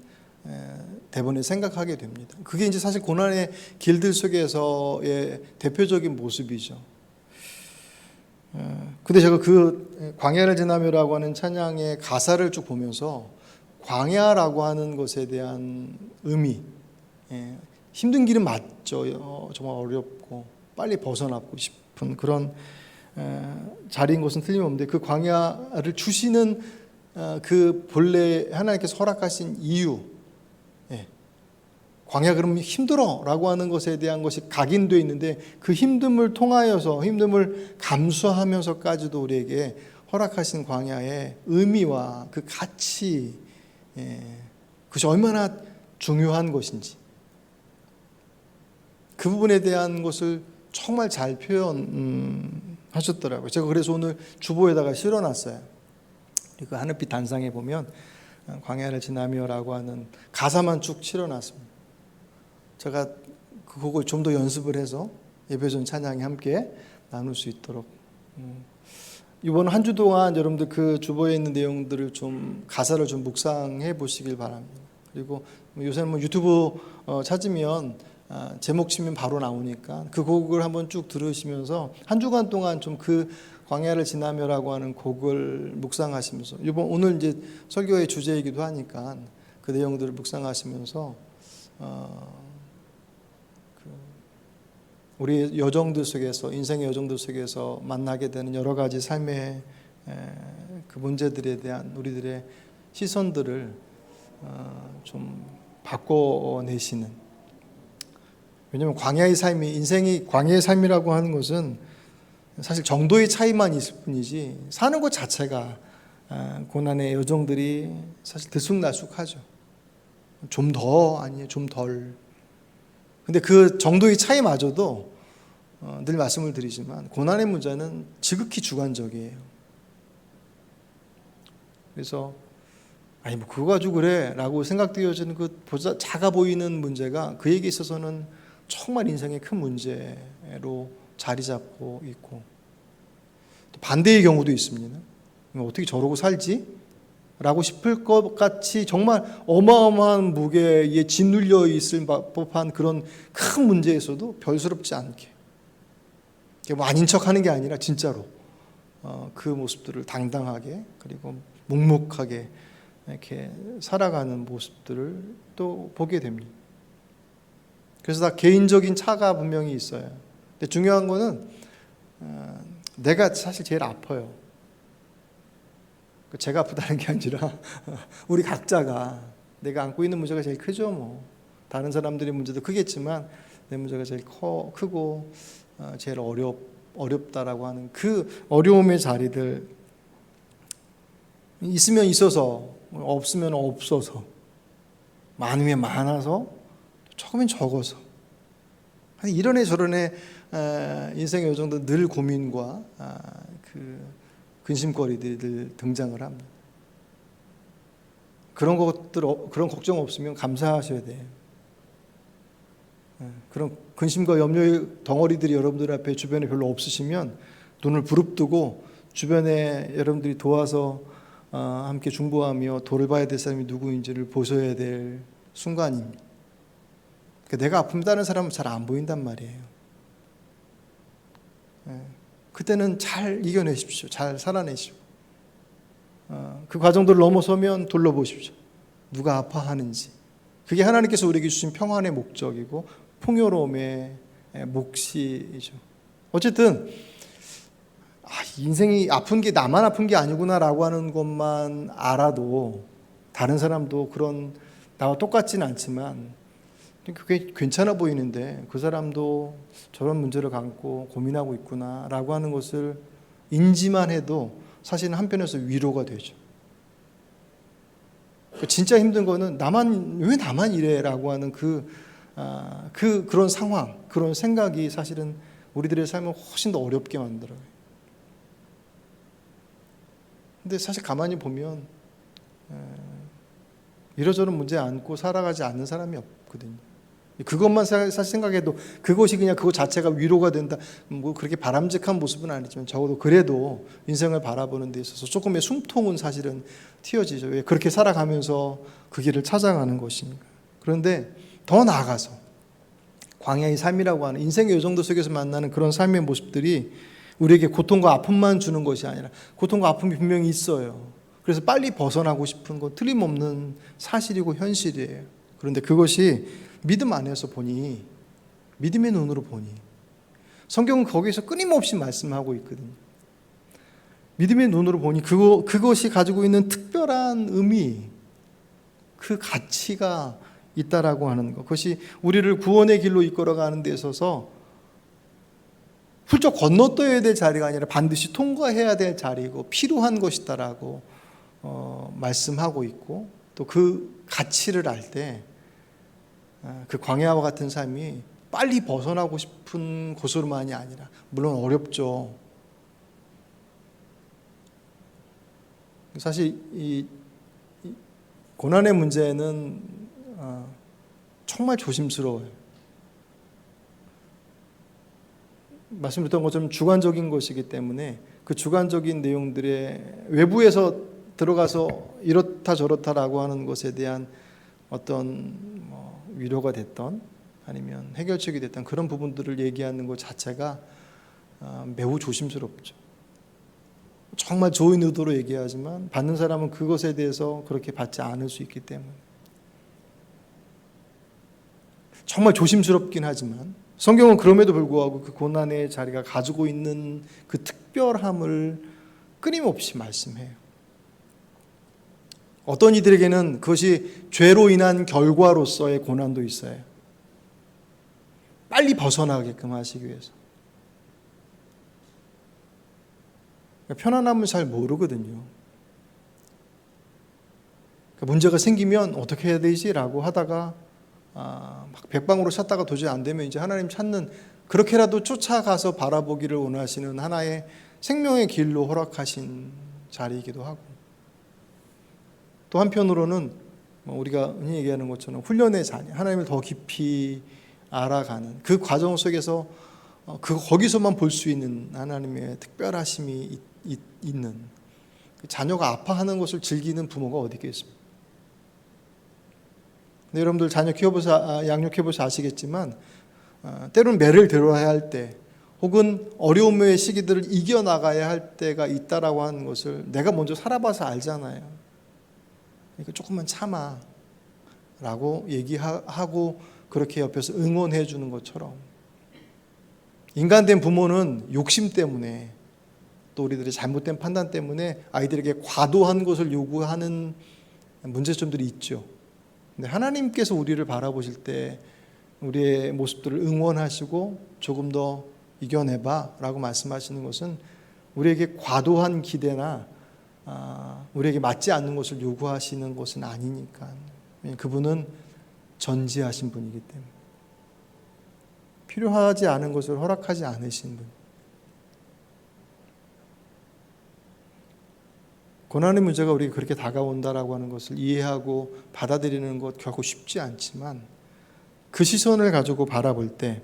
대번에 생각하게 됩니다. 그게 이제 사실 고난의 길들 속에서의 대표적인 모습이죠. 근데 제가 그 광야를 지나며라고 하는 찬양의 가사를 쭉 보면서 광야라고 하는 것에 대한 의미, 힘든 길은 맞죠. 정말 어렵고 빨리 벗어나고 싶은 그런 자리인 것은 틀림없는데, 그 광야를 주시는 그 본래 하나님께서 허락하신 이유, 광야 그러면 힘들어라고 하는 것에 대한 것이 각인되어 있는데 그 힘듦을 통하여서 힘듦을 감수하면서까지도 우리에게 허락하신 광야의 의미와 그 가치, 그것이 얼마나 중요한 것인지 그 부분에 대한 것을 정말 잘 표현하셨더라고요. 제가 그래서 오늘 주보에다가 실어놨어요. 그 하늘빛 단상에 보면 광야를 지나며라고 하는 가사만 쭉 실어놨습니다. 제가 그 곡을 좀 더 연습을 해서 예배전 찬양이 함께 나눌 수 있도록 이번 한 주 동안 여러분들 그 주보에 있는 내용들을 좀 가사를 좀 묵상해 보시길 바랍니다. 그리고 요새는 뭐 유튜브 찾으면 제목 치면 바로 나오니까 그 곡을 한번 쭉 들으시면서 한 주간 동안 좀 그 광야를 지나며라고 하는 곡을 묵상하시면서 오늘 이제 설교의 주제이기도 하니까 그 내용들을 묵상하시면서 우리 여정들 속에서 인생의 여정들 속에서 만나게 되는 여러 가지 삶의 그 문제들에 대한 우리들의 시선들을 좀 바꿔내시는, 왜냐하면 광야의 삶이 인생이 광야의 삶이라고 하는 것은 사실 정도의 차이만 있을 뿐이지 사는 것 자체가 고난의 여정들이 사실 들쑥날쑥하죠. 좀 더 아니에요, 좀 덜. 근데 그 정도의 차이마저도 늘 말씀을 드리지만 고난의 문제는 지극히 주관적이에요. 그래서 아니 뭐 그거 가지고 그래라고 생각되어지는 그 보자 작아 보이는 문제가 그에게 있어서는 정말 인생의 큰 문제로 자리 잡고 있고, 또 반대의 경우도 있습니다. 어떻게 저러고 살지? 라고 싶을 것 같이 정말 어마어마한 무게에 짓눌려 있을 법한 그런 큰 문제에서도 별스럽지 않게 뭐 아닌 척하는 게 아니라 진짜로 그 모습들을 당당하게 그리고 묵묵하게 이렇게 살아가는 모습들을 또 보게 됩니다. 그래서 다 개인적인 차가 분명히 있어요. 근데 중요한 거는 내가 사실 제일 아파요. 제가 아프다는 게 아니라 우리 각자가 내가 안고 있는 문제가 제일 크죠. 뭐 다른 사람들의 문제도 크겠지만 내 문제가 제일 크고 제일 어렵다라고 하는 그 어려움의 자리들 있으면 있어서 없으면 없어서 많으면 많아서 적으면 적어서 이런 저런 인생의 요정도 늘 고민과 그 근심거리들 등장을 합니다. 그런 걱정 없으면 감사하셔야 돼요. 그런 근심과 염려의 덩어리들이 여러분들 앞에 주변에 별로 없으시면 눈을 부릅뜨고 주변에 여러분들이 도와서 함께 중보하며 돌봐야 될 사람이 누구인지를 보셔야 될 순간입니다. 내가 아프면 다른 사람은 잘 안 보인단 말이에요. 그때는 잘 이겨내십시오. 잘 살아내시고 그 과정들을 넘어서면 둘러보십시오. 누가 아파하는지. 그게 하나님께서 우리에게 주신 평안의 목적이고 풍요로움의 몫이죠. 어쨌든 인생이 아픈 게 나만 아픈 게 아니구나라고 하는 것만 알아도 다른 사람도 그런 나와 똑같지는 않지만 그게 괜찮아 보이는데 그 사람도 저런 문제를 갖고 고민하고 있구나라고 하는 것을 인지만 해도 사실은 한편에서 위로가 되죠. 진짜 힘든 거는 왜 나만 이래라고 하는 그런 상황, 그런 생각이 사실은 우리들의 삶을 훨씬 더 어렵게 만들어요. 근데 사실 가만히 보면 이러저런 문제 안고 살아가지 않는 사람이 없거든요. 그것만 사실 생각해도 그것이 그냥 그것 자체가 위로가 된다. 뭐 그렇게 바람직한 모습은 아니지만 적어도 그래도 인생을 바라보는 데 있어서 조금의 숨통은 사실은 튀어지죠. 왜 그렇게 살아가면서 그 길을 찾아가는 것이니까. 그런데 더 나아가서 광야의 삶이라고 하는 인생의 요정도 속에서 만나는 그런 삶의 모습들이 우리에게 고통과 아픔만 주는 것이 아니라 고통과 아픔이 분명히 있어요. 그래서 빨리 벗어나고 싶은 건 틀림없는 사실이고 현실이에요. 그런데 그것이 믿음 안에서 보니, 믿음의 눈으로 보니, 성경은 거기서 끊임없이 말씀하고 있거든요. 믿음의 눈으로 보니 그것이 가지고 있는 특별한 의미, 그 가치가 있다라고 하는 것, 그것이 우리를 구원의 길로 이끌어가는 데 있어서 훌쩍 건너뛰어야 될 자리가 아니라 반드시 통과해야 될 자리이고 필요한 것이다라고 말씀하고 있고, 또 그 가치를 알 때 그 광야와 같은 삶이 빨리 벗어나고 싶은 곳으로만이 아니라, 물론 어렵죠. 사실 이 고난의 문제는 정말 조심스러워요. 말씀드렸던 것처럼 주관적인 것이기 때문에 그 주관적인 내용들의 외부에서 들어가서 이렇다 저렇다라고 하는 것에 대한 어떤 위로가 됐던 아니면 해결책이 됐던 그런 부분들을 얘기하는 것 자체가 매우 조심스럽죠. 정말 좋은 의도로 얘기하지만 받는 사람은 그것에 대해서 그렇게 받지 않을 수 있기 때문에 정말 조심스럽긴 하지만, 성경은 그럼에도 불구하고 그 고난의 자리가 가지고 있는 그 특별함을 끊임없이 말씀해요. 어떤 이들에게는 그것이 죄로 인한 결과로서의 고난도 있어요. 빨리 벗어나게끔 하시기 위해서. 편안함을 잘 모르거든요. 문제가 생기면 어떻게 해야 되지라고 하다가 막 백방으로 찾다가 도저히 안 되면 이제 하나님 찾는, 그렇게라도 쫓아가서 바라보기를 원하시는 하나의 생명의 길로 허락하신 자리이기도 하고, 또 한편으로는 우리가 흔히 얘기하는 것처럼 훈련의 자리, 하나님을 더 깊이 알아가는 그 과정 속에서 거기서만 볼 수 있는 하나님의 특별하심이 있는, 자녀가 아파하는 것을 즐기는 부모가 어디 있겠습니까? 근데 여러분들 자녀 키워보셔, 양육해보셔 아시겠지만 때로는 매를 들어야 할 때, 혹은 어려움의 시기들을 이겨나가야 할 때가 있다라고 하는 것을 내가 먼저 살아봐서 알잖아요. 그러니까 조금만 참아 라고 얘기하고 그렇게 옆에서 응원해 주는 것처럼, 인간된 부모는 욕심 때문에, 또 우리들의 잘못된 판단 때문에 아이들에게 과도한 것을 요구하는 문제점들이 있죠. 근데 하나님께서 우리를 바라보실 때 우리의 모습들을 응원하시고 조금 더 이겨내봐 라고 말씀하시는 것은 우리에게 과도한 기대나 우리에게 맞지 않는 것을 요구하시는 것은 아니니까. 그분은 전지하신 분이기 때문에 필요하지 않은 것을 허락하지 않으신 분. 고난의 문제가 우리에게 그렇게 다가온다라고 하는 것을 이해하고 받아들이는 것 결코 쉽지 않지만, 그 시선을 가지고 바라볼 때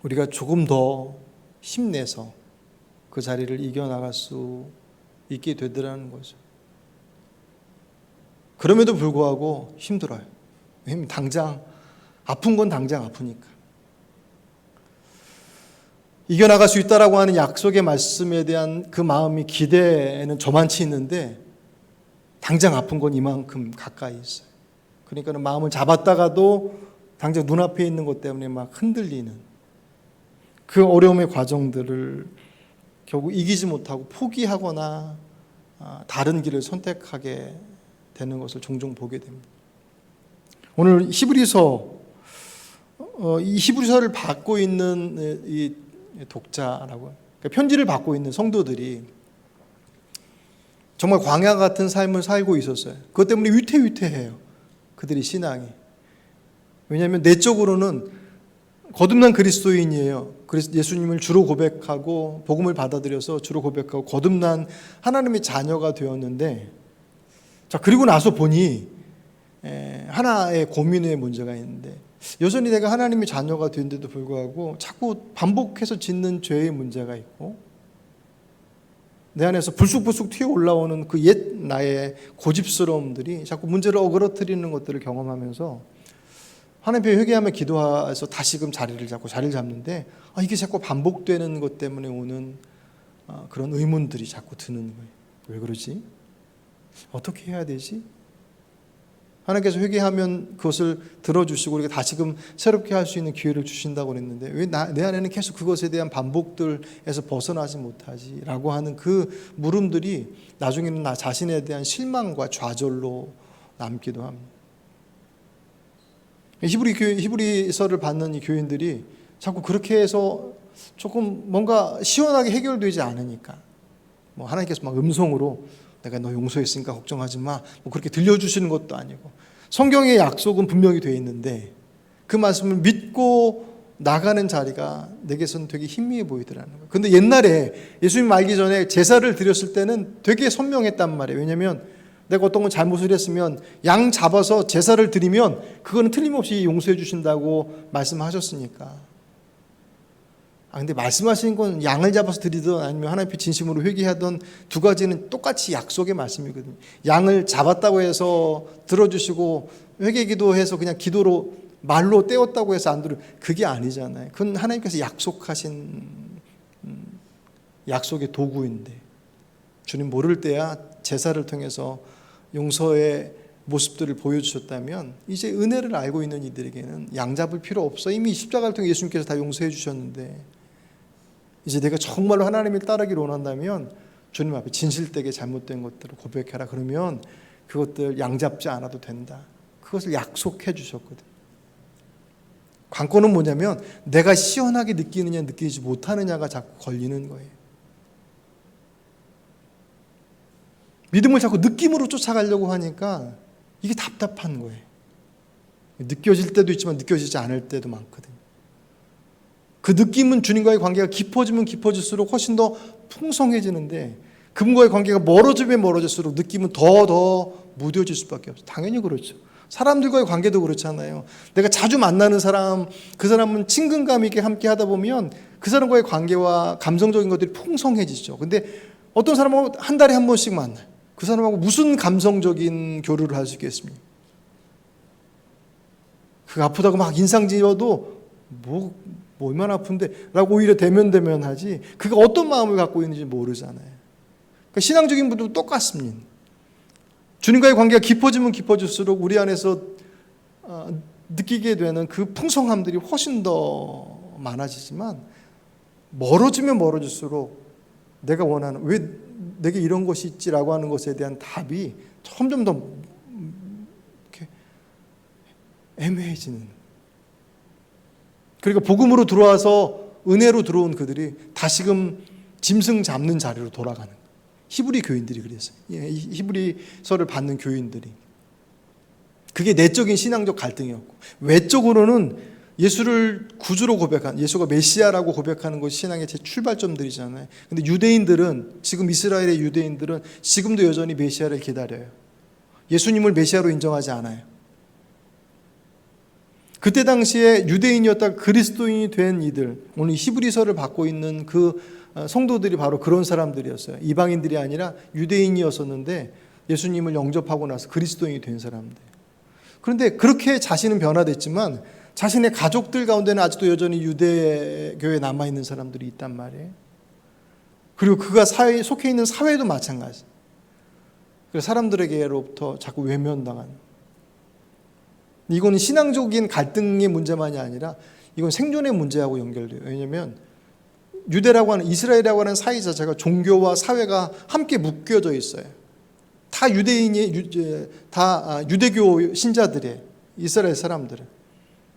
우리가 조금 더 힘내서 그 자리를 이겨나갈 수 있게 되더라는 거죠. 그럼에도 불구하고 힘들어요. 왜냐하면 당장 아픈 건 당장 아프니까. 이겨나갈 수 있다라고 하는 약속의 말씀에 대한 그 마음이, 기대에는 저만치 있는데 당장 아픈 건 이만큼 가까이 있어요. 그러니까 마음을 잡았다가도 당장 눈앞에 있는 것 때문에 막 흔들리는 그 어려움의 과정들을 결국 이기지 못하고 포기하거나 다른 길을 선택하게 되는 것을 종종 보게 됩니다. 오늘 히브리서, 이 히브리서를 받고 있는 이 독자라고, 그러니까 편지를 받고 있는 성도들이 정말 광야 같은 삶을 살고 있었어요. 그것 때문에 위태위태해요. 그들이 신앙이. 왜냐하면 내적으로는 거듭난 그리스도인이에요. 예수님을 주로 고백하고 복음을 받아들여서 주로 고백하고 거듭난 하나님의 자녀가 되었는데, 자, 그리고 나서 보니 하나의 고민의 문제가 있는데, 여전히 내가 하나님의 자녀가 되는데도 불구하고 자꾸 반복해서 짓는 죄의 문제가 있고, 내 안에서 불쑥불쑥 튀어 올라오는 그 옛 나의 고집스러움들이 자꾸 문제를 어그러뜨리는 것들을 경험하면서 하나님 앞에 회개하며 기도해서 다시금 자리를 잡는데, 이게 자꾸 반복되는 것 때문에 오는 그런 의문들이 자꾸 드는 거예요. 왜 그러지? 어떻게 해야 되지? 하나님께서 회개하면 그것을 들어주시고 우리가 다시금 새롭게 할 수 있는 기회를 주신다고 그랬는데, 왜 내 안에는 계속 그것에 대한 반복들에서 벗어나지 못하지? 라고 하는 그 물음들이 나중에는 나 자신에 대한 실망과 좌절로 남기도 합니다. 히브리서를 받는 이 교인들이 자꾸 그렇게 해서 조금 뭔가 시원하게 해결되지 않으니까 뭐 하나님께서 막 음성으로 내가 너 용서했으니까 걱정하지 마 뭐 그렇게 들려주시는 것도 아니고 성경의 약속은 분명히 되어 있는데 그 말씀을 믿고 나가는 자리가 내게서는 되게 희미해 보이더라는 거예요. 근데 옛날에 예수님 알기 전에 제사를 드렸을 때는 되게 선명했단 말이에요. 왜냐하면 내가 어떤 건 잘못을 했으면 양 잡아서 제사를 드리면 그거는 틀림없이 용서해 주신다고 말씀하셨으니까. 근데 말씀하시는 건 양을 잡아서 드리든 아니면 하나님 앞에 진심으로 회개하던 두 가지는 똑같이 약속의 말씀이거든요. 양을 잡았다고 해서 들어주시고 회개기도해서 그냥 기도로 말로 떼었다고 해서 안 들어, 그게 아니잖아요. 그건 하나님께서 약속하신 약속의 도구인데 주님 모를 때야 제사를 통해서 용서의 모습들을 보여주셨다면 이제 은혜를 알고 있는 이들에게는 양 잡을 필요 없어. 이미 십자가를 통해 예수님께서 다 용서해 주셨는데 이제 내가 정말로 하나님을 따르기를 원한다면 주님 앞에 진실되게 잘못된 것들을 고백해라. 그러면 그것들 양 잡지 않아도 된다. 그것을 약속해 주셨거든요. 관건은 뭐냐면 내가 시원하게 느끼느냐 느끼지 못하느냐가 자꾸 걸리는 거예요. 믿음을 자꾸 느낌으로 쫓아가려고 하니까 이게 답답한 거예요. 느껴질 때도 있지만 느껴지지 않을 때도 많거든요. 그 느낌은 주님과의 관계가 깊어지면 깊어질수록 훨씬 더 풍성해지는데 그분과의 관계가 멀어지면 멀어질수록 느낌은 더 무뎌질 수밖에 없어요. 당연히 그렇죠. 사람들과의 관계도 그렇잖아요. 내가 자주 만나는 사람, 그 사람은 친근감 있게 함께 하다 보면 그 사람과의 관계와 감성적인 것들이 풍성해지죠. 근데 어떤 사람하고 한 달에 한 번씩 만나요. 그 사람하고 무슨 감성적인 교류를 할 수 있겠습니까? 그 아프다고 막 인상 지어도 뭐 얼마나 아픈데 라고 오히려 대면하지 그가 어떤 마음을 갖고 있는지 모르잖아요. 그러니까 신앙적인 분들도 똑같습니다. 주님과의 관계가 깊어지면 깊어질수록 우리 안에서 느끼게 되는 그 풍성함들이 훨씬 더 많아지지만 멀어지면 멀어질수록 내가 원하는 왜 내게 이런 것이 있지라고 하는 것에 대한 답이 점점 더 이렇게 애매해지는. 그러니까 복음으로 들어와서 은혜로 들어온 그들이 다시금 짐승 잡는 자리로 돌아가는 거예요. 히브리 교인들이 그랬어요. 히브리서를 받는 교인들이. 그게 내적인 신앙적 갈등이었고 외적으로는 예수를 구주로 고백한, 예수가 메시아라고 고백하는 것이 신앙의 제 출발점들이잖아요. 근데 유대인들은, 지금 이스라엘의 유대인들은 지금도 여전히 메시아를 기다려요. 예수님을 메시아로 인정하지 않아요. 그때 당시에 유대인이었다가 그리스도인이 된 이들, 오늘 히브리서를 받고 있는 그 성도들이 바로 그런 사람들이었어요. 이방인들이 아니라 유대인이었었는데 예수님을 영접하고 나서 그리스도인이 된 사람들. 그런데 그렇게 자신은 변화됐지만 자신의 가족들 가운데는 아직도 여전히 유대교에 남아있는 사람들이 있단 말이에요. 그리고 그가 속해 있는 사회도 마찬가지. 그래서 사람들에게로부터 자꾸 외면당하는. 이거는 신앙적인 갈등의 문제만이 아니라 이건 생존의 문제하고 연결돼요. 왜냐하면 유대라고 하는, 이스라엘이라고 하는 사회 자체가 종교와 사회가 함께 묶여져 있어요. 다 유대교 신자들이에요. 이스라엘 사람들은.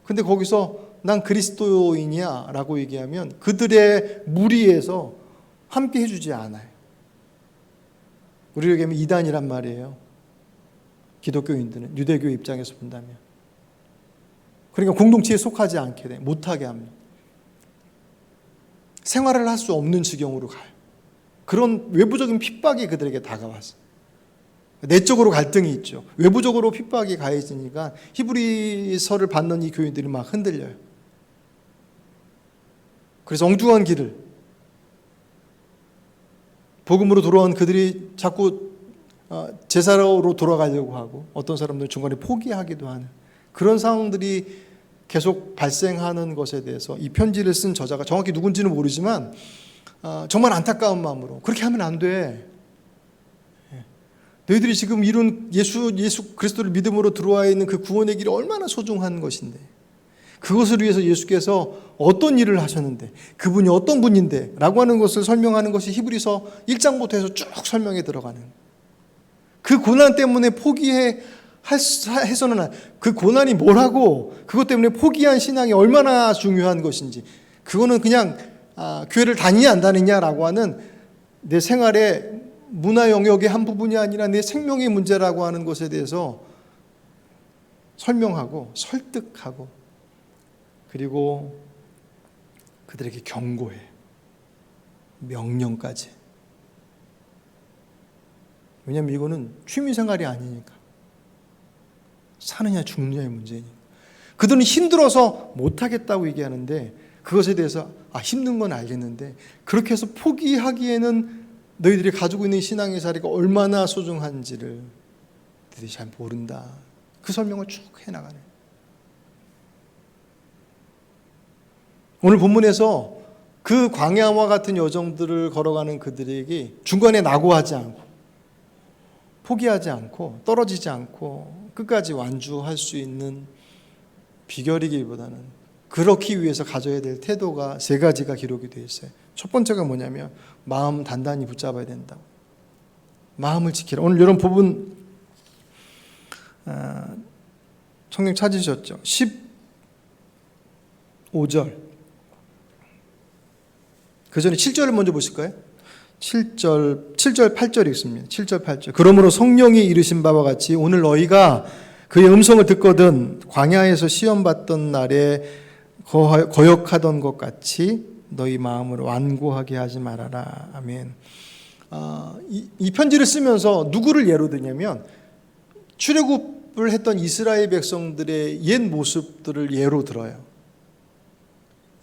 근데 거기서 난 그리스도인이야 라고 얘기하면 그들의 무리에서 함께 해주지 않아요. 우리에게 하면 이단이란 말이에요. 기독교인들은 유대교 입장에서 본다면. 그러니까 공동체에 속하지 않게 돼, 못하게 합니다. 생활을 할 수 없는 지경으로 가요. 그런 외부적인 핍박이 그들에게 다가와서 내적으로 갈등이 있죠. 외부적으로 핍박이 가해지니까 히브리서를 받는 이 교인들이 막 흔들려요. 그래서 엉뚱한 길을, 복음으로 돌아온 그들이 자꾸 제사로 돌아가려고 하고 어떤 사람들은 중간에 포기하기도 하는 그런 상황들이 계속 발생하는 것에 대해서 이 편지를 쓴 저자가 정확히 누군지는 모르지만 정말 안타까운 마음으로 그렇게 하면 안 돼. 너희들이 지금 이룬 예수 그리스도를 믿음으로 들어와 있는 그 구원의 길이 얼마나 소중한 것인데 그것을 위해서 예수께서 어떤 일을 하셨는데 그분이 어떤 분인데 라고 하는 것을 설명하는 것이 히브리서 1장부터 해서 쭉 설명해 들어가는 그 고난 때문에 포기해 해서는 그 고난이 뭐라고, 그것 때문에 포기한 신앙이 얼마나 중요한 것인지, 그거는 그냥 교회를 다니냐 안 다니냐라고 하는 내 생활의 문화 영역의 한 부분이 아니라 내 생명의 문제라고 하는 것에 대해서 설명하고 설득하고, 그리고 그들에게 경고해, 명령까지. 왜냐하면 이거는 취미생활이 아니니까, 사느냐 죽느냐의 문제니까. 그들은 힘들어서 못하겠다고 얘기하는데, 그것에 대해서 힘든 건 알겠는데, 그렇게 해서 포기하기에는 너희들이 가지고 있는 신앙의 자리가 얼마나 소중한지를 너희들이 잘 모른다. 그 설명을 쭉 해나가네. 오늘 본문에서 그 광야와 같은 여정들을 걸어가는 그들에게 중간에 낙오하지 않고, 포기하지 않고, 떨어지지 않고 끝까지 완주할 수 있는 비결이기보다는 그렇기 위해서 가져야 될 태도가 세 가지가 기록이 되어 있어요. 첫 번째가 뭐냐면 마음 단단히 붙잡아야 된다고. 마음을 지키라. 오늘 이런 부분 성경 찾으셨죠? 15절. 그 전에 7절을 먼저 보실까요? 7절, 8절 읽습니다. 7절, 8절. 그러므로 성령이 이르신 바와 같이 오늘 너희가 그의 음성을 듣거든 광야에서 시험받던 날에 거역하던 것 같이 너희 마음을 완고하게 하지 말아라. 아멘. 이 편지를 쓰면서 누구를 예로 드냐면 출애굽을 했던 이스라엘 백성들의 옛 모습들을 예로 들어요.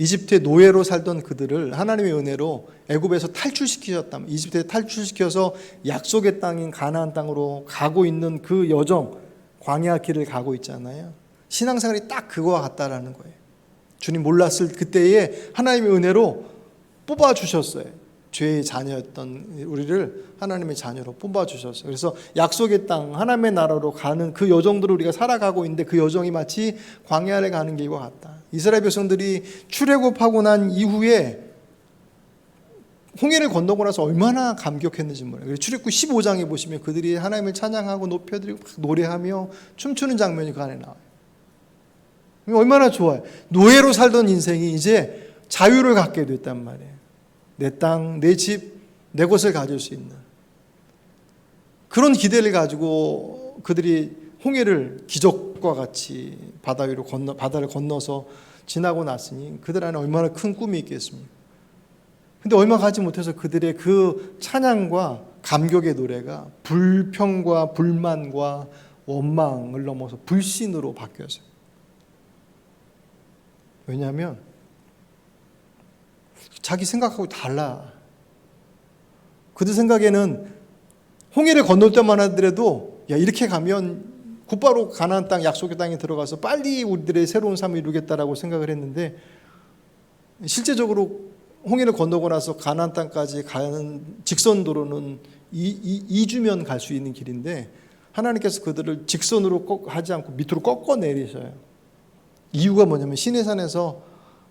이집트의 노예로 살던 그들을 하나님의 은혜로 애굽에서 탈출시키셨다면, 이집트에 탈출시켜서 약속의 땅인 가나안 땅으로 가고 있는 그 여정, 광야 길을 가고 있잖아요. 신앙생활이 딱 그거와 같다라는 거예요. 주님 몰랐을 그때에 하나님의 은혜로 뽑아주셨어요. 죄의 자녀였던 우리를 하나님의 자녀로 뽑아주셨어요. 그래서 약속의 땅, 하나님의 나라로 가는 그 여정들을 우리가 살아가고 있는데, 그 여정이 마치 광야를 가는 길과 같다. 이스라엘 백성들이 출애굽하고 난 이후에 홍해를 건너고 나서 얼마나 감격했는지 몰라요. 출애굽 15장에 보시면 그들이 하나님을 찬양하고 높여드리고 노래하며 춤추는 장면이 그 안에 나와요. 얼마나 좋아요. 노예로 살던 인생이 이제 자유를 갖게 됐단 말이에요. 내 땅, 내 집, 내 곳을 가질 수 있는 그런 기대를 가지고 그들이 홍해를 기적과 같이 바다를 건너서 지나고 났으니 그들 안에 얼마나 큰 꿈이 있겠습니까? 근데 얼마 가지 못해서 그들의 그 찬양과 감격의 노래가 불평과 불만과 원망을 넘어서 불신으로 바뀌었어요. 왜냐하면 자기 생각하고 달라. 그들 생각에는 홍해를 건널 때만 하더라도 야, 이렇게 가면 곧바로 가나안 땅, 약속의 땅에 들어가서 빨리 우리들의 새로운 삶을 이루겠다라고 생각을 했는데, 실제적으로 홍해를 건너고 나서 가나안 땅까지 가는 직선 도로는 2주면 갈 수 있는 길인데, 하나님께서 그들을 직선으로 하지 않고 밑으로 꺾어 내리셔요. 이유가 뭐냐면 시내산에서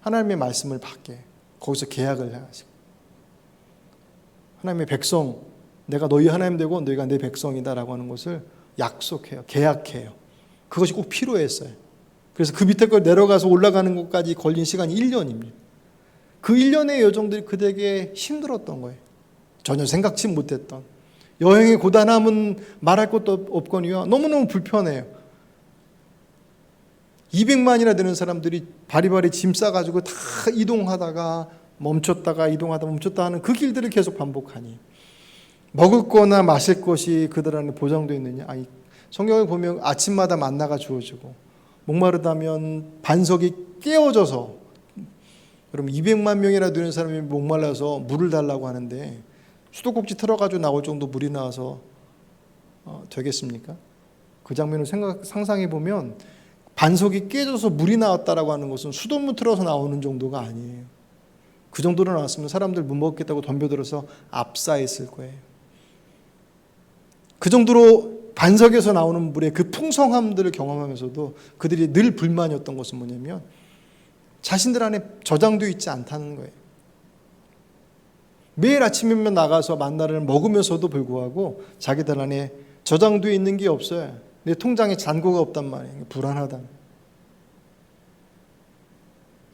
하나님의 말씀을 받게, 거기서 계약을 하시고, 하나님의 백성, 내가 너희 하나님 되고 너희가 내 백성이다라고 하는 것을 약속해요. 계약해요. 그것이 꼭 필요했어요. 그래서 그 밑에 걸 내려가서 올라가는 것까지 걸린 시간이 1년입니다. 그 1년의 여정들이 그들에게 힘들었던 거예요. 전혀 생각지 못했던. 여행의 고단함은 말할 것도 없거니와 너무너무 불편해요. 200만이나 되는 사람들이 바리바리 짐 싸가지고 다 이동하다가 멈췄다가 이동하다 멈췄다 하는 그 길들을 계속 반복하니, 먹을 거나 마실 것이 그들 안에 보장되어 있느냐? 아니, 성경을 보면 아침마다 만나가 주어지고, 목마르다면 반석이 깨어져서, 그럼 200만 명이나 되는 사람이 목말라서 물을 달라고 하는데 수도꼭지 틀어가지고 나올 정도 물이 나와서 되겠습니까? 그 장면을 상상해 보면 반석이 깨져서 물이 나왔다라고 하는 것은 수돗물 틀어서 나오는 정도가 아니에요. 그 정도로 나왔으면 사람들 못 먹겠다고 덤벼들어서 압사했을 거예요. 그 정도로 반석에서 나오는 물의 그 풍성함들을 경험하면서도 그들이 늘 불만이었던 것은 뭐냐면 자신들 안에 저장되어 있지 않다는 거예요. 매일 아침이면 나가서 만나를 먹으면서도 불구하고 자기들 안에 저장되어 있는 게 없어요. 내 통장에 잔고가 없단 말이에요. 불안하다.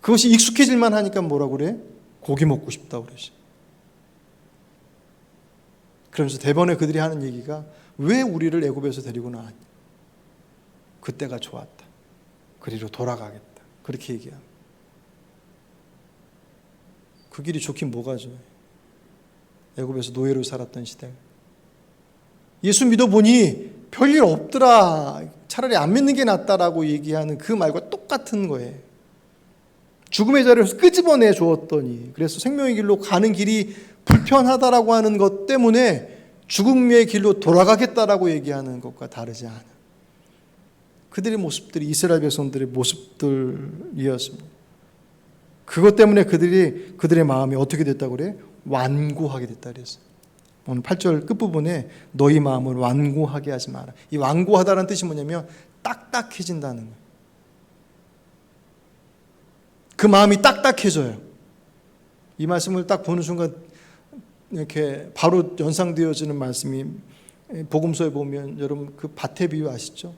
그것이 익숙해질만 하니까 뭐라고 그래? 고기 먹고 싶다고 그러지. 그러면서 대번에 그들이 하는 얘기가 왜 우리를 애굽에서 데리고 나왔냐? 그때가 좋았다. 그리로 돌아가겠다. 그렇게 얘기합니다. 그 길이 좋긴 뭐가 좋아요. 애굽에서 노예로 살았던 시대. 예수 믿어보니 별일 없더라. 차라리 안 믿는 게 낫다라고 얘기하는 그 말과 똑같은 거예요. 죽음의 자리에서 끄집어내 주었더니, 그래서 생명의 길로 가는 길이 불편하다라고 하는 것 때문에 죽음의 길로 돌아가겠다라고 얘기하는 것과 다르지 않아. 그들의 모습들이 이스라엘 백성들의 모습들이었습니다. 그것 때문에 그들의 마음이 어떻게 됐다고 그래? 완고하게 됐다 그랬어요. 오늘 8절 끝부분에 너희 마음을 완고하게 하지 마라. 이 완고하다는 뜻이 뭐냐면 딱딱해진다는 거예요. 그 마음이 딱딱해져요. 이 말씀을 딱 보는 순간 이렇게 바로 연상되어지는 말씀이 복음서에 보면 여러분 그 밭의 비유 아시죠?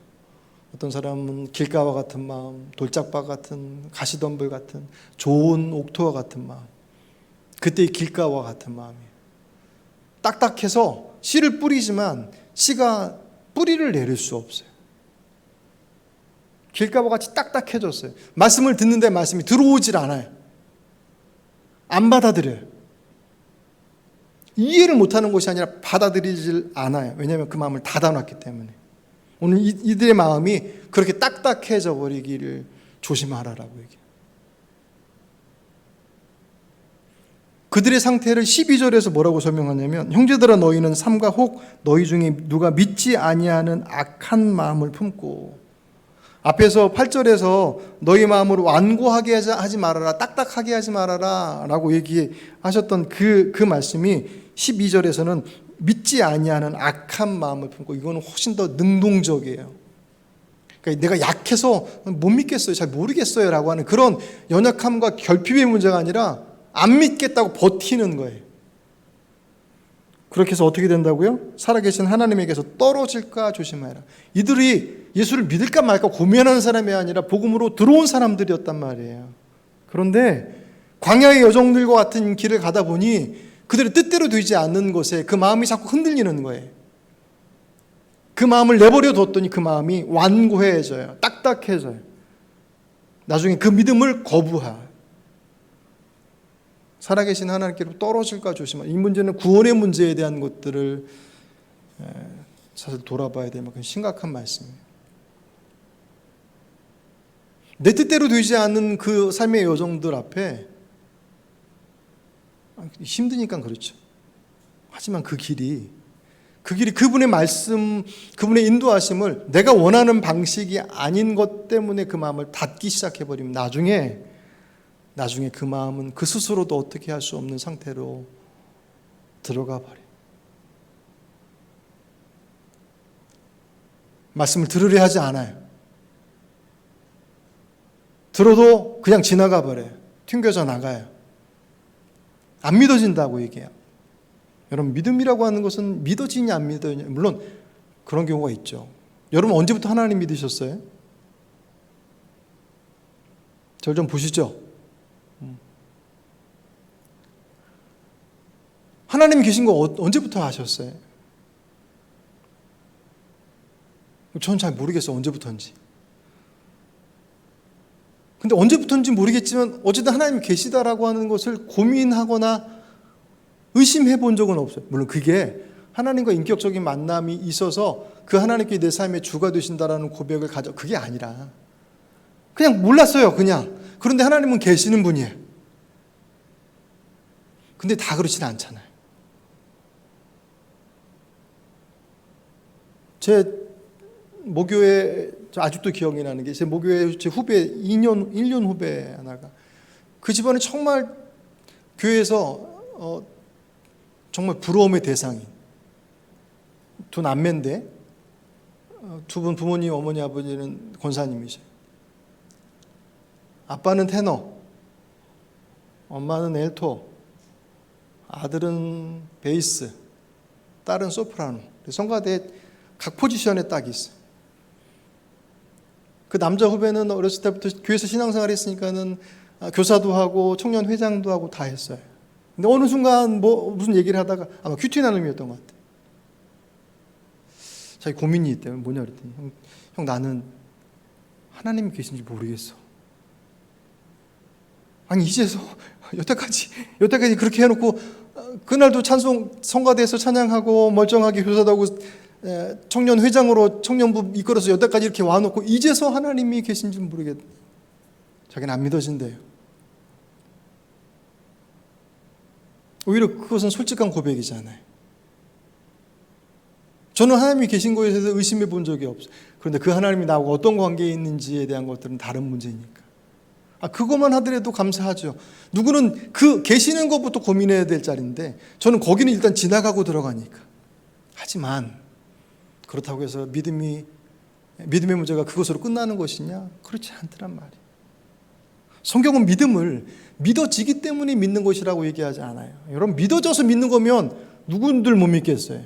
어떤 사람은 길가와 같은 마음, 돌짝밭 같은, 가시덤불 같은, 좋은 옥토와 같은 마음. 그때의 길가와 같은 마음이에요. 딱딱해서 씨를 뿌리지만 씨가 뿌리를 내릴 수 없어요. 길가와 같이 딱딱해졌어요. 말씀을 듣는데 말씀이 들어오질 않아요. 안 받아들여요. 이해를 못하는 것이 아니라 받아들이질 않아요. 왜냐하면 그 마음을 닫아놨기 때문에. 오늘 이들의 마음이 그렇게 딱딱해져 버리기를 조심하라라고 얘기해요. 그들의 상태를 12절에서 뭐라고 설명하냐면 형제들아 너희는 삼가 혹 너희 중에 누가 믿지 아니하는 악한 마음을 품고, 앞에서 8절에서 너희 마음을 완고하게 하지 말아라, 딱딱하게 하지 말아라 라고 얘기하셨던 그 말씀이 12절에서는 믿지 아니하는 악한 마음을 품고, 이거는 훨씬 더 능동적이에요. 그러니까 내가 약해서 못 믿겠어요, 잘 모르겠어요 라고 하는 그런 연약함과 결핍의 문제가 아니라 안 믿겠다고 버티는 거예요. 그렇게 해서 어떻게 된다고요? 살아계신 하나님에게서 떨어질까 조심해라. 이들이 예수를 믿을까 말까 고민하는 사람이 아니라 복음으로 들어온 사람들이었단 말이에요. 그런데 광야의 여종들과 같은 길을 가다 보니 그들의 뜻대로 되지 않는 것에 그 마음이 자꾸 흔들리는 거예요. 그 마음을 내버려 뒀더니 그 마음이 완고해져요. 딱딱해져요. 나중에 그 믿음을 거부해요. 살아계신 하나님께로 떨어질까 조심하라. 이 문제는 구원의 문제에 대한 것들을 사실 돌아봐야 될 만큼 심각한 말씀이에요. 내 뜻대로 되지 않는 그 삶의 여정들 앞에 힘드니까 그렇죠. 하지만 그 길이 그분의 말씀, 그분의 인도하심을 내가 원하는 방식이 아닌 것 때문에 그 마음을 닫기 시작해버리면 나중에 그 마음은 그 스스로도 어떻게 할 수 없는 상태로 들어가 버려요. 말씀을 들으려 하지 않아요. 들어도 그냥 지나가 버려요. 튕겨져 나가요. 안 믿어진다고 얘기해요. 여러분, 믿음이라고 하는 것은 믿어지냐 안 믿어지냐, 물론 그런 경우가 있죠. 여러분 언제부터 하나님 믿으셨어요? 저를 좀 보시죠. 하나님 계신 거 언제부터 아셨어요? 저는 잘 모르겠어요. 언제부터인지. 근데 언제부터인지 모르겠지만 어쨌든 하나님 계시다라고 하는 것을 고민하거나 의심해 본 적은 없어요. 물론 그게 하나님과 인격적인 만남이 있어서 그 하나님께 내 삶의 주가 되신다라는 고백을 그게 아니라 그냥 몰랐어요. 그냥. 그런데 하나님은 계시는 분이에요. 근데 다 그렇진 않잖아요. 제 모교에 아직도 기억이 나는 게, 제 모교에 제 후배 1년 후배 하나가, 그 집안이 정말 교회에서 정말 부러움의 대상인 두 남매인데, 두 분 부모님, 어머니, 아버지는 권사님이세요. 아빠는 테너, 엄마는 엘토, 아들은 베이스, 딸은 소프라노. 성가대에 각 포지션에 딱 있어요. 그 남자 후배는 어렸을 때부터 교회에서 신앙생활 했으니까는 교사도 하고 청년 회장도 하고 다 했어요. 근데 어느 순간 무슨 얘기를 하다가 아마 큐티 나눔이었던 것 같아요. 자기 고민이 있대요. 뭐냐 그랬더니 형 나는 하나님이 계신지 모르겠어. 아니 이제서 여태까지 그렇게 해놓고 그날도 성가대에서 찬양하고 멀쩡하게 교사도 하고 청년 회장으로 청년부 이끌어서 여태까지 이렇게 와놓고 이제서 하나님이 계신지 모르겠다. 자기는 안 믿어진대요. 오히려 그것은 솔직한 고백이잖아요. 저는 하나님이 계신 것에 대해서 의심해 본 적이 없어요. 그런데 그 하나님이 나하고 어떤 관계에 있는지에 대한 것들은 다른 문제니까. 그것만 하더라도 감사하죠. 누구는 그 계시는 것부터 고민해야 될 자리인데 저는 거기는 일단 지나가고 들어가니까. 하지만 그렇다고 해서 믿음의 문제가 그것으로 끝나는 것이냐? 그렇지 않더란 말이에요. 성경은 믿음을 믿어지기 때문에 믿는 것이라고 얘기하지 않아요. 여러분 믿어져서 믿는 거면 누군들 못 믿겠어요?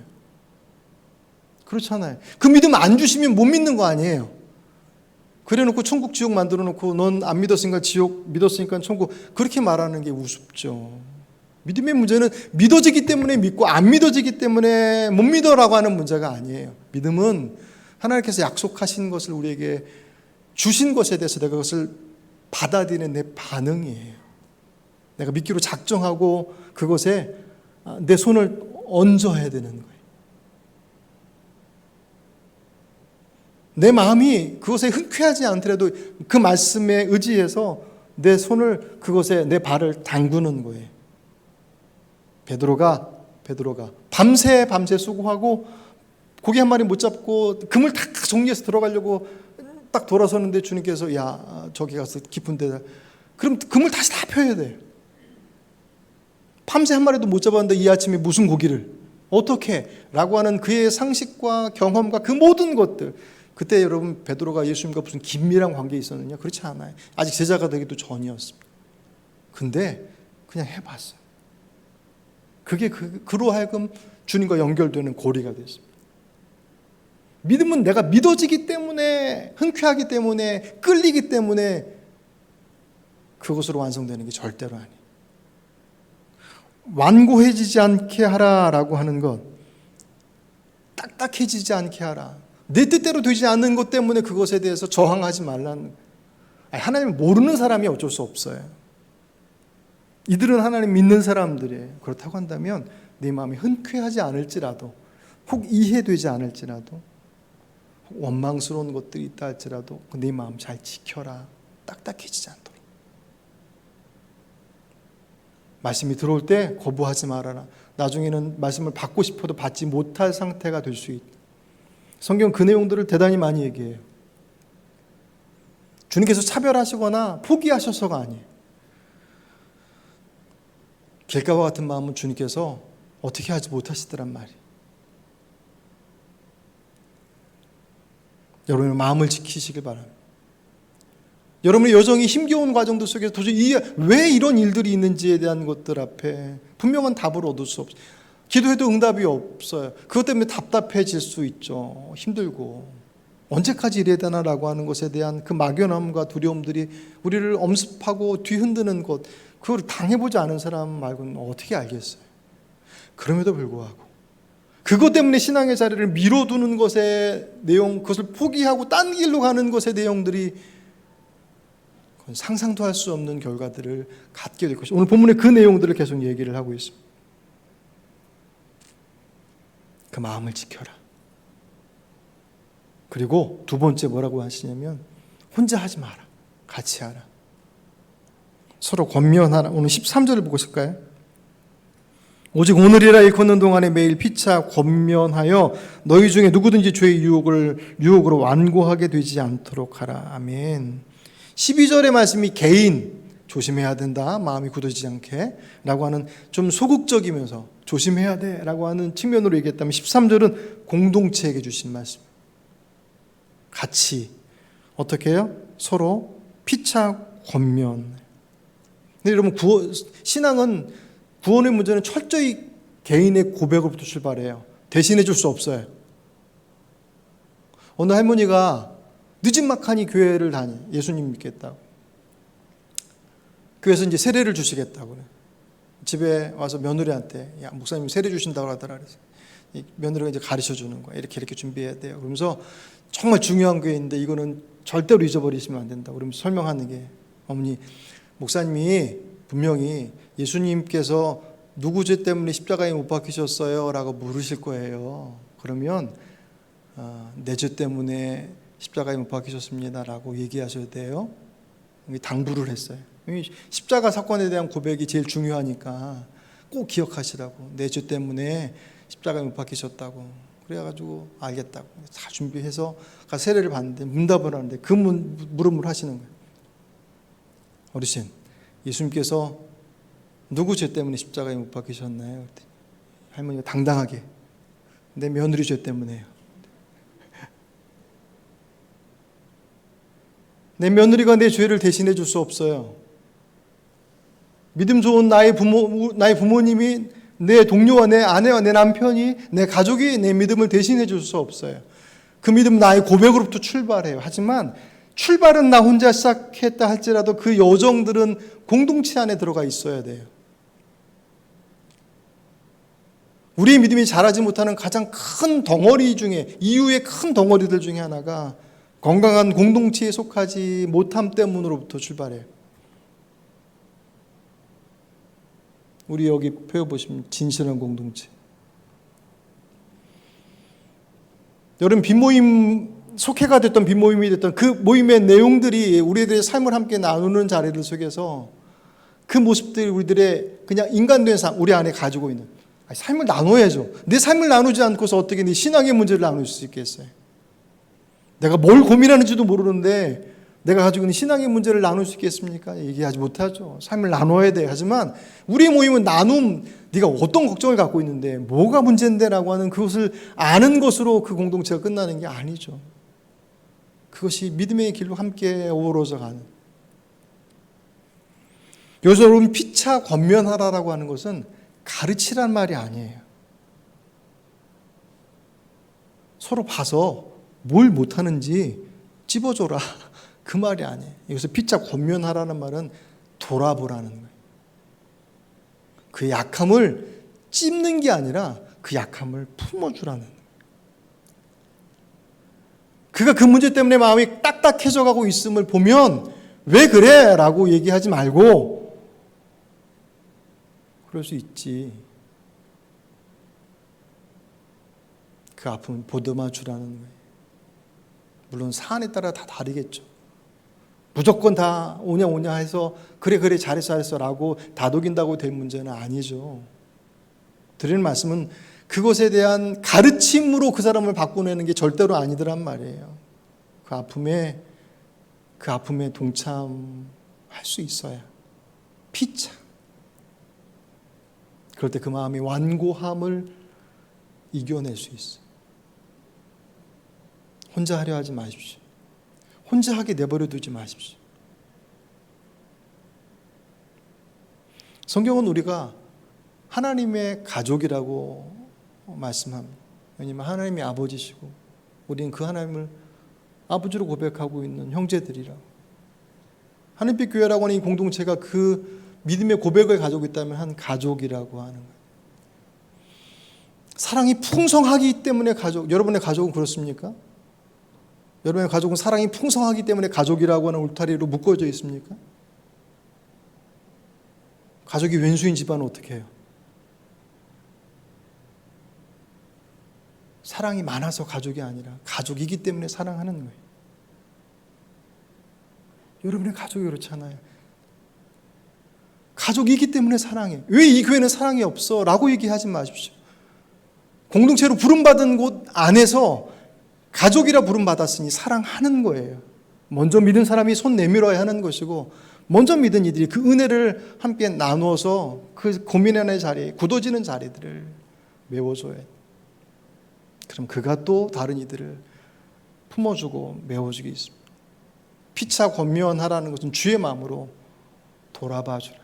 그렇잖아요. 그 믿음 안 주시면 못 믿는 거 아니에요. 그래놓고 천국 지옥 만들어 놓고 넌 안 믿었으니까 지옥, 믿었으니까 천국, 그렇게 말하는 게 우습죠. 믿음의 문제는 믿어지기 때문에 믿고 안 믿어지기 때문에 못 믿어라고 하는 문제가 아니에요. 믿음은 하나님께서 약속하신 것을 우리에게 주신 것에 대해서 내가 그것을 받아들이는 내 반응이에요. 내가 믿기로 작정하고 그것에 내 손을 얹어야 되는 거예요. 내 마음이 그것에 흔쾌하지 않더라도 그 말씀에 의지해서 내 손을 그것에 내 발을 담그는 거예요. 베드로가 밤새 수고하고 고기 한 마리 못 잡고 그물 다 정리해서 들어가려고 딱 돌아서는데 주님께서 야 저기 가서 깊은 데다 그럼 그물 다시 다 펴야 돼요. 밤새 한 마리도 못 잡았는데 이 아침에 무슨 고기를 어떻게 라고 하는 그의 상식과 경험과 그 모든 것들, 그때 여러분 베드로가 예수님과 무슨 긴밀한 관계에 있었느냐? 그렇지 않아요. 아직 제자가 되기도 전이었습니다. 근데 그냥 해봤어요. 그게 그로 하여금 주님과 연결되는 고리가 됐습니다. 믿음은 내가 믿어지기 때문에, 흔쾌하기 때문에, 끌리기 때문에 그것으로 완성되는 게 절대로 아니에요. 완고해지지 않게 하라라고 하는 것, 딱딱해지지 않게 하라. 내 뜻대로 되지 않는 것 때문에 그것에 대해서 저항하지 말라는. 하나님을 모르는 사람이 어쩔 수 없어요. 이들은 하나님 믿는 사람들이에요. 그렇다고 한다면 내 마음이 흔쾌하지 않을지라도, 혹 이해되지 않을지라도, 혹 원망스러운 것들이 있다 할지라도 내 마음 잘 지켜라. 딱딱해지지 않도록. 말씀이 들어올 때 거부하지 말아라. 나중에는 말씀을 받고 싶어도 받지 못할 상태가 될 수 있다. 성경 그 내용들을 대단히 많이 얘기해요. 주님께서 차별하시거나 포기하셔서가 아니에요. 길가와 같은 마음은 주님께서 어떻게 하지 못하시더란 말이에요. 여러분의 마음을 지키시길 바랍니다. 여러분의 여정이 힘겨운 과정들 속에서 도저히 왜 이런 일들이 있는지에 대한 것들 앞에 분명한 답을 얻을 수 없어요. 기도해도 응답이 없어요. 그것 때문에 답답해질 수 있죠. 힘들고 언제까지 이래야 되나라고 하는 것에 대한 그 막연함과 두려움들이 우리를 엄습하고 뒤흔드는 것, 그걸 당해보지 않은 사람 말고는 어떻게 알겠어요. 그럼에도 불구하고 그것 때문에 신앙의 자리를 미뤄두는 것의 내용, 그것을 포기하고 딴 길로 가는 것의 내용들이 상상도 할 수 없는 결과들을 갖게 될 것이죠. 오늘 본문에 그 내용들을 계속 얘기를 하고 있습니다. 그 마음을 지켜라. 그리고 두 번째 뭐라고 하시냐면 혼자 하지 마라. 같이 하라. 서로 권면하라. 오늘 13절을 보고 있을까요? 오직 오늘이라 일컫는 동안에 매일 피차 권면하여 너희 중에 누구든지 죄의 유혹으로 완고하게 되지 않도록 하라. 아멘. 12절의 말씀이 개인 조심해야 된다. 마음이 굳어지지 않게 라고 하는 좀 소극적이면서 조심해야 돼 라고 하는 측면으로 얘기했다면 13절은 공동체에게 주신 말씀. 같이 어떻게 해요? 서로 피차 권면. 근데 여러분 신앙은 구원의 문제는 철저히 개인의 고백으로부터 출발해요. 대신해 줄 수 없어요. 어느 할머니가 늦지막하니 교회를 다니. 예수님 믿겠다고. 교회에서 이제 세례를 주시겠다고 그래. 집에 와서 며느리한테 야 목사님 세례 주신다고 하더라 그래서 며느리가 이제 가르쳐 주는 거야. 이렇게 준비해야 돼요. 그러면서 정말 중요한 교회인데 이거는 절대로 잊어버리시면 안 된다고 그러면서 설명하는 게 어머니 목사님이 분명히 예수님께서 누구 죄 때문에 십자가에 못 박히셨어요? 라고 물으실 거예요. 그러면 내 죄 때문에 십자가에 못 박히셨습니다 라고 얘기하셔야 돼요. 당부를 했어요. 십자가 사건에 대한 고백이 제일 중요하니까 꼭 기억하시라고. 내 죄 때문에 십자가에 못 박히셨다고. 그래가지고 알겠다고 다 준비해서 세례를 받는데 문답을 하는데 그 물음을 하시는 거예요. 어르신, 예수님께서 누구 죄 때문에 십자가에 못 박히셨나요? 할머니가 당당하게 내 며느리 죄 때문에요. 내 며느리가 내 죄를 대신해 줄 수 없어요. 믿음 좋은 나의 부모님이 내 동료와 내 아내와 내 남편이 내 가족이 내 믿음을 대신해 줄 수 없어요. 그 믿음은 나의 고백으로부터 출발해요. 하지만 출발은 나 혼자 시작했다 할지라도 그 여정들은 공동체 안에 들어가 있어야 돼요. 우리의 믿음이 자라지 못하는 가장 큰 덩어리 중에 이유의 큰 덩어리들 중에 하나가 건강한 공동체에 속하지 못함 때문으로부터 출발해요. 우리 여기 펴보시면 진실한 공동체. 여러분 빈모임 속회가 됐던 빈모임이 됐던 그 모임의 내용들이 우리들의 삶을 함께 나누는 자리를 속에서 그 모습들이 우리들의 그냥 인간된 삶 우리 안에 가지고 있는 삶을 나눠야죠. 내 삶을 나누지 않고서 어떻게 네 신앙의 문제를 나눌 수 있겠어요? 내가 뭘 고민하는지도 모르는데 내가 가지고 있는 신앙의 문제를 나눌 수 있겠습니까? 얘기하지 못하죠. 삶을 나눠야 돼. 하지만 우리의 모임은 나눔, 네가 어떤 걱정을 갖고 있는데 뭐가 문제인데 라고 하는 그것을 아는 것으로 그 공동체가 끝나는 게 아니죠. 그것이 믿음의 길로 함께 어우러져 가는. 여기서 여러분 피차 권면하라라고 하는 것은 가르치란 말이 아니에요. 서로 봐서 뭘 못하는지 찝어줘라. 그 말이 아니에요. 여기서 피차 권면하라는 말은 돌아보라는 거예요. 그 약함을 찝는 게 아니라 그 약함을 품어주라는 거예요. 그가 그 문제 때문에 마음이 딱딱해져 가고 있음을 보면 왜 그래? 라고 얘기하지 말고 그럴 수 있지. 그 아픔을 보듬어 주라는 거예요. 물론 사안에 따라 다 다르겠죠. 무조건 다 오냐 해서 그래 잘했어 라고 다독인다고 될 문제는 아니죠. 드리는 말씀은 그것에 대한 가르침으로 그 사람을 바꿔내는 게 절대로 아니더란 말이에요. 그 아픔에 동참할 수 있어야 피차. 그럴 때 그 마음이 완고함을 이겨낼 수 있어요. 혼자 하려 하지 마십시오. 혼자 하게 내버려 두지 마십시오. 성경은 우리가 하나님의 가족이라고 말씀합니다. 왜냐하면 하나님이 아버지시고 우리는 그 하나님을 아버지로 고백하고 있는 형제들이라고. 하나님의 교회라고 하는 이 공동체가 그 믿음의 고백을 가지고 있다면 한 가족이라고 하는 거예요. 사랑이 풍성하기 때문에 여러분의 가족은 그렇습니까? 여러분의 가족은 사랑이 풍성하기 때문에 가족이라고 하는 울타리로 묶어져 있습니까? 가족이 왼수인 집안은 어떻게 해요? 사랑이 많아서 가족이 아니라 가족이기 때문에 사랑하는 거예요. 여러분의 가족이 그렇잖아요. 가족이기 때문에 사랑해. 왜 이 교회는 사랑이 없어? 라고 얘기하지 마십시오. 공동체로 부름받은 곳 안에서 가족이라 부름받았으니 사랑하는 거예요. 먼저 믿은 사람이 손 내밀어야 하는 것이고 먼저 믿은 이들이 그 은혜를 함께 나누어서 그 고민의 자리, 굳어지는 자리들을 메워줘야 해요. 그럼 그가 또 다른 이들을 품어주고 메워주기 있습니다. 피차 권면하라는 것은 주의 마음으로 돌아봐주라.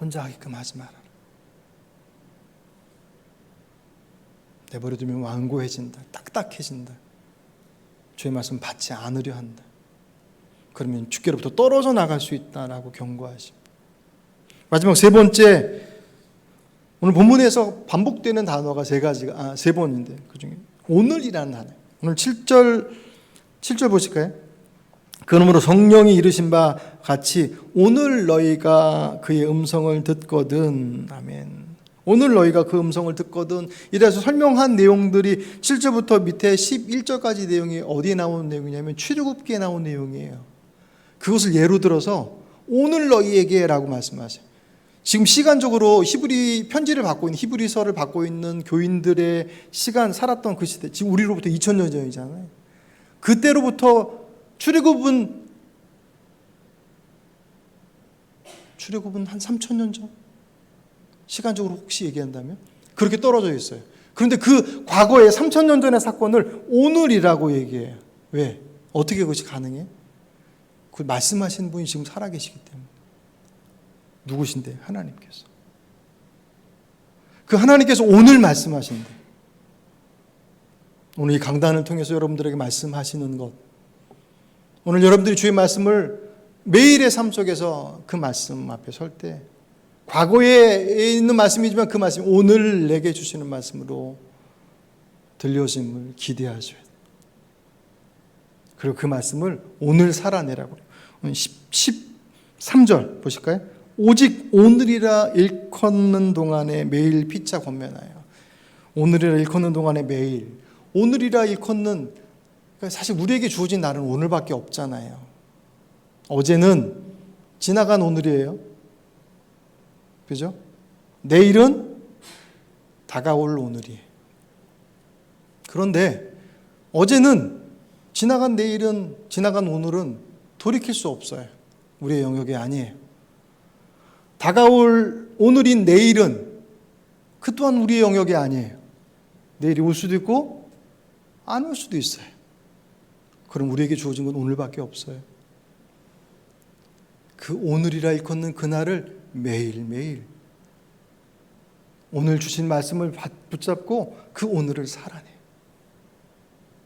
혼자 하게끔 하지 마라. 내버려두면 완고해진다. 딱딱해진다. 주의 말씀 받지 않으려 한다. 그러면 주께로부터 떨어져 나갈 수 있다라고 경고하십니다. 마지막 세 번째, 오늘 본문에서 반복되는 단어가 세 번인데 그중에 오늘이라는 단어. 오늘 7절 보실까요? 그러므로 성령이 이르신 바 같이 오늘 너희가 그의 음성을 듣거든. 아멘. 오늘 너희가 그 음성을 듣거든. 이래서 설명한 내용들이 7절부터 밑에 11절까지 내용이 어디에 나오는 내용이냐면 출애굽기에 나온 내용이에요. 그것을 예로 들어서 오늘 너희에게 라고 말씀하세요. 지금 시간적으로 히브리 편지를 받고 있는 히브리서를 받고 있는 교인들의 시간 살았던 그 시대, 지금 우리로부터 2000년 전이잖아요. 그때로부터 출애굽은 한 3000년 전? 시간적으로 혹시 얘기한다면? 그렇게 떨어져 있어요. 그런데 그 과거의 3000년 전의 사건을 오늘이라고 얘기해요. 왜? 어떻게 그것이 가능해? 그 말씀하신 분이 지금 살아계시기 때문에. 누구신데? 하나님께서. 그 하나님께서 오늘 말씀하신대. 오늘 이 강단을 통해서 여러분들에게 말씀하시는 것. 오늘 여러분들이 주의 말씀을 매일의 삶 속에서 그 말씀 앞에 설 때 과거에 있는 말씀이지만 그 말씀이 오늘 내게 주시는 말씀으로 들려짐을 기대하셔야 돼요. 그리고 그 말씀을 오늘 살아내라고. 13절 보실까요? 오직 오늘이라 일컫는 동안에 매일 피차 권면하여. 오늘이라 일컫는 동안에 매일. 오늘이라 일컫는, 그러니까 사실 우리에게 주어진 날은 오늘밖에 없잖아요. 어제는 지나간 오늘이에요. 그죠? 내일은 다가올 오늘이에요. 그런데 어제는 지나간 내일은, 지나간 오늘은 돌이킬 수 없어요. 우리의 영역이 아니에요. 다가올 오늘인 내일은 그 또한 우리의 영역이 아니에요. 내일이 올 수도 있고 안 올 수도 있어요. 그럼 우리에게 주어진 건 오늘밖에 없어요. 그 오늘이라 일컫는 그날을 매일매일 오늘 주신 말씀을 붙잡고 그 오늘을 살아내.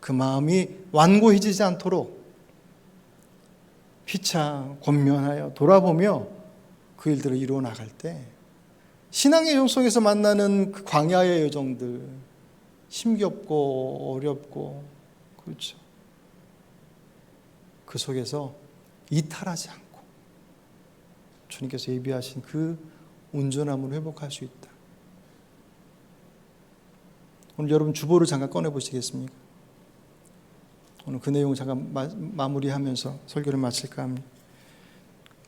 그 마음이 완고해지지 않도록 피차 권면하여 돌아보며 그 일들을 이루어 나갈 때 신앙의 여정 속에서 만나는 그 광야의 여정들, 힘겹고 어렵고, 그렇죠. 그 속에서 이탈하지 않고 주님께서 예비하신 그 온전함을 회복할 수 있다. 오늘 여러분 주보를 잠깐 꺼내 보시겠습니까? 오늘 그 내용 잠깐 마무리하면서 설교를 마칠까 합니다.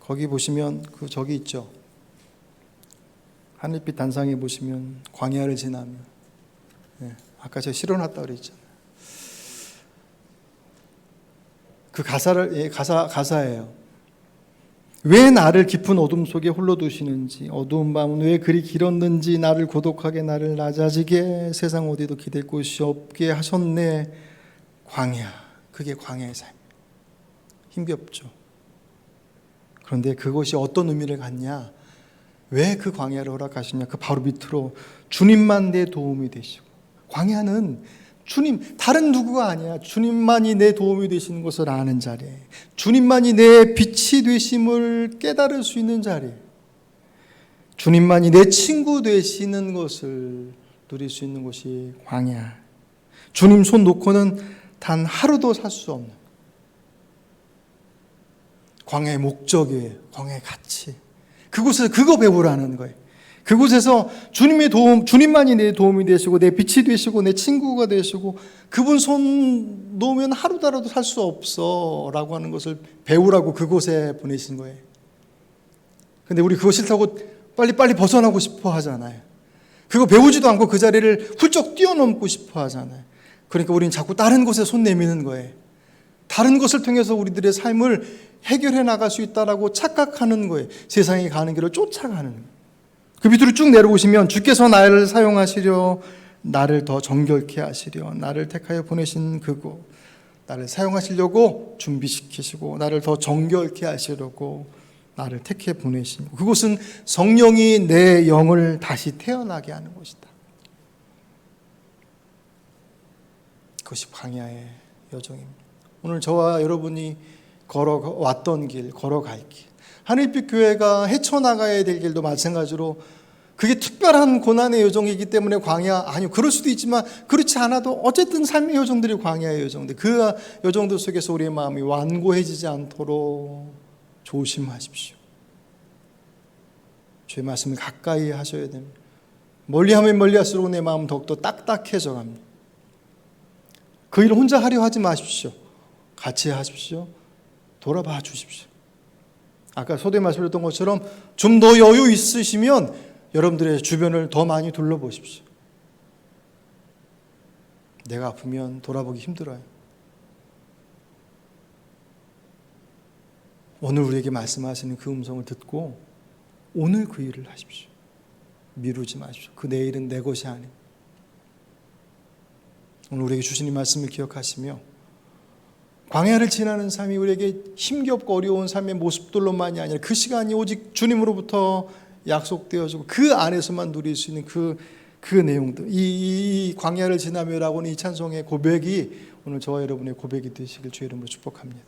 거기 보시면 저기 있죠. 하늘빛 단상에 보시면 광야를 지나면, 네, 아까 제가 실어놨다고 그랬잖아요. 그 가사예요. 왜 나를 깊은 어둠 속에 홀로 두시는지, 어두운 밤은 왜 그리 길었는지, 나를 고독하게 나를 낮아지게 세상 어디도 기댈 곳이 없게 하셨네. 광야, 그게 광야의 삶이에요. 힘겹죠. 그런데 그것이 어떤 의미를 갖냐? 왜 그 광야를 허락하시냐? 그 바로 밑으로 주님만 내 도움이 되시고. 광야는 주님, 다른 누구가 아니야. 주님만이 내 도움이 되시는 것을 아는 자리에, 주님만이 내 빛이 되심을 깨달을 수 있는 자리에, 주님만이 내 친구 되시는 것을 누릴 수 있는 곳이 광야. 주님 손 놓고는 단 하루도 살 수 없는 광야의 목적이에요. 광야의 가치. 그곳에서 그거 배우라는 거예요. 그곳에서 주님의 도움, 주님만이 내 도움이 되시고 내 빛이 되시고 내 친구가 되시고 그분 손 놓으면 하루다라도 살 수 없어 라고 하는 것을 배우라고 그곳에 보내신 거예요. 근데 우리 그거 싫다고 빨리 벗어나고 싶어 하잖아요. 그거 배우지도 않고 그 자리를 훌쩍 뛰어넘고 싶어 하잖아요. 그러니까 우리는 자꾸 다른 곳에 손 내미는 거예요. 다른 것을 통해서 우리들의 삶을 해결해 나갈 수 있다라고 착각하는 거예요. 세상에 가는 길을 쫓아가는 거예요. 그 밑으로 쭉 내려오시면 주께서 나를 사용하시려, 나를 더 정결케 하시려, 나를 택하여 보내신 그곳, 나를 사용하시려고 준비시키시고 나를 더 정결케 하시려고 나를 택해 보내신 그곳은 성령이 내 영을 다시 태어나게 하는 곳이다. 그것이 광야의 여정입니다. 오늘 저와 여러분이 걸어왔던 길, 걸어갈 길, 하늘빛 교회가 헤쳐나가야 될 길도 마찬가지로 그게 특별한 고난의 여정이기 때문에 광야, 아니요, 그럴 수도 있지만 그렇지 않아도 어쨌든 삶의 여정들이 광야의 여정들, 그 여정들 속에서 우리의 마음이 완고해지지 않도록 조심하십시오. 주의 말씀을 가까이 하셔야 됩니다. 멀리하면 멀리할수록 내 마음은 더욱더 딱딱해져 갑니다. 그 일을 혼자 하려 하지 마십시오. 같이 하십시오. 돌아봐 주십시오. 아까 소대 말씀드렸던 것처럼 좀 더 여유 있으시면 여러분들의 주변을 더 많이 둘러보십시오. 내가 아프면 돌아보기 힘들어요. 오늘 우리에게 말씀하시는 그 음성을 듣고 오늘 그 일을 하십시오. 미루지 마십시오. 그 내일은 내 것이 아닙니다. 오늘 우리에게 주신 이 말씀을 기억하시며 광야를 지나는 삶이 우리에게 힘겹고 어려운 삶의 모습들로만이 아니라 그 시간이 오직 주님으로부터 약속되어지고 그 안에서만 누릴 수 있는 그 내용들, 이 광야를 지나며라고 하는 이 찬송의 고백이 오늘 저와 여러분의 고백이 되시길 주의 이름으로 축복합니다.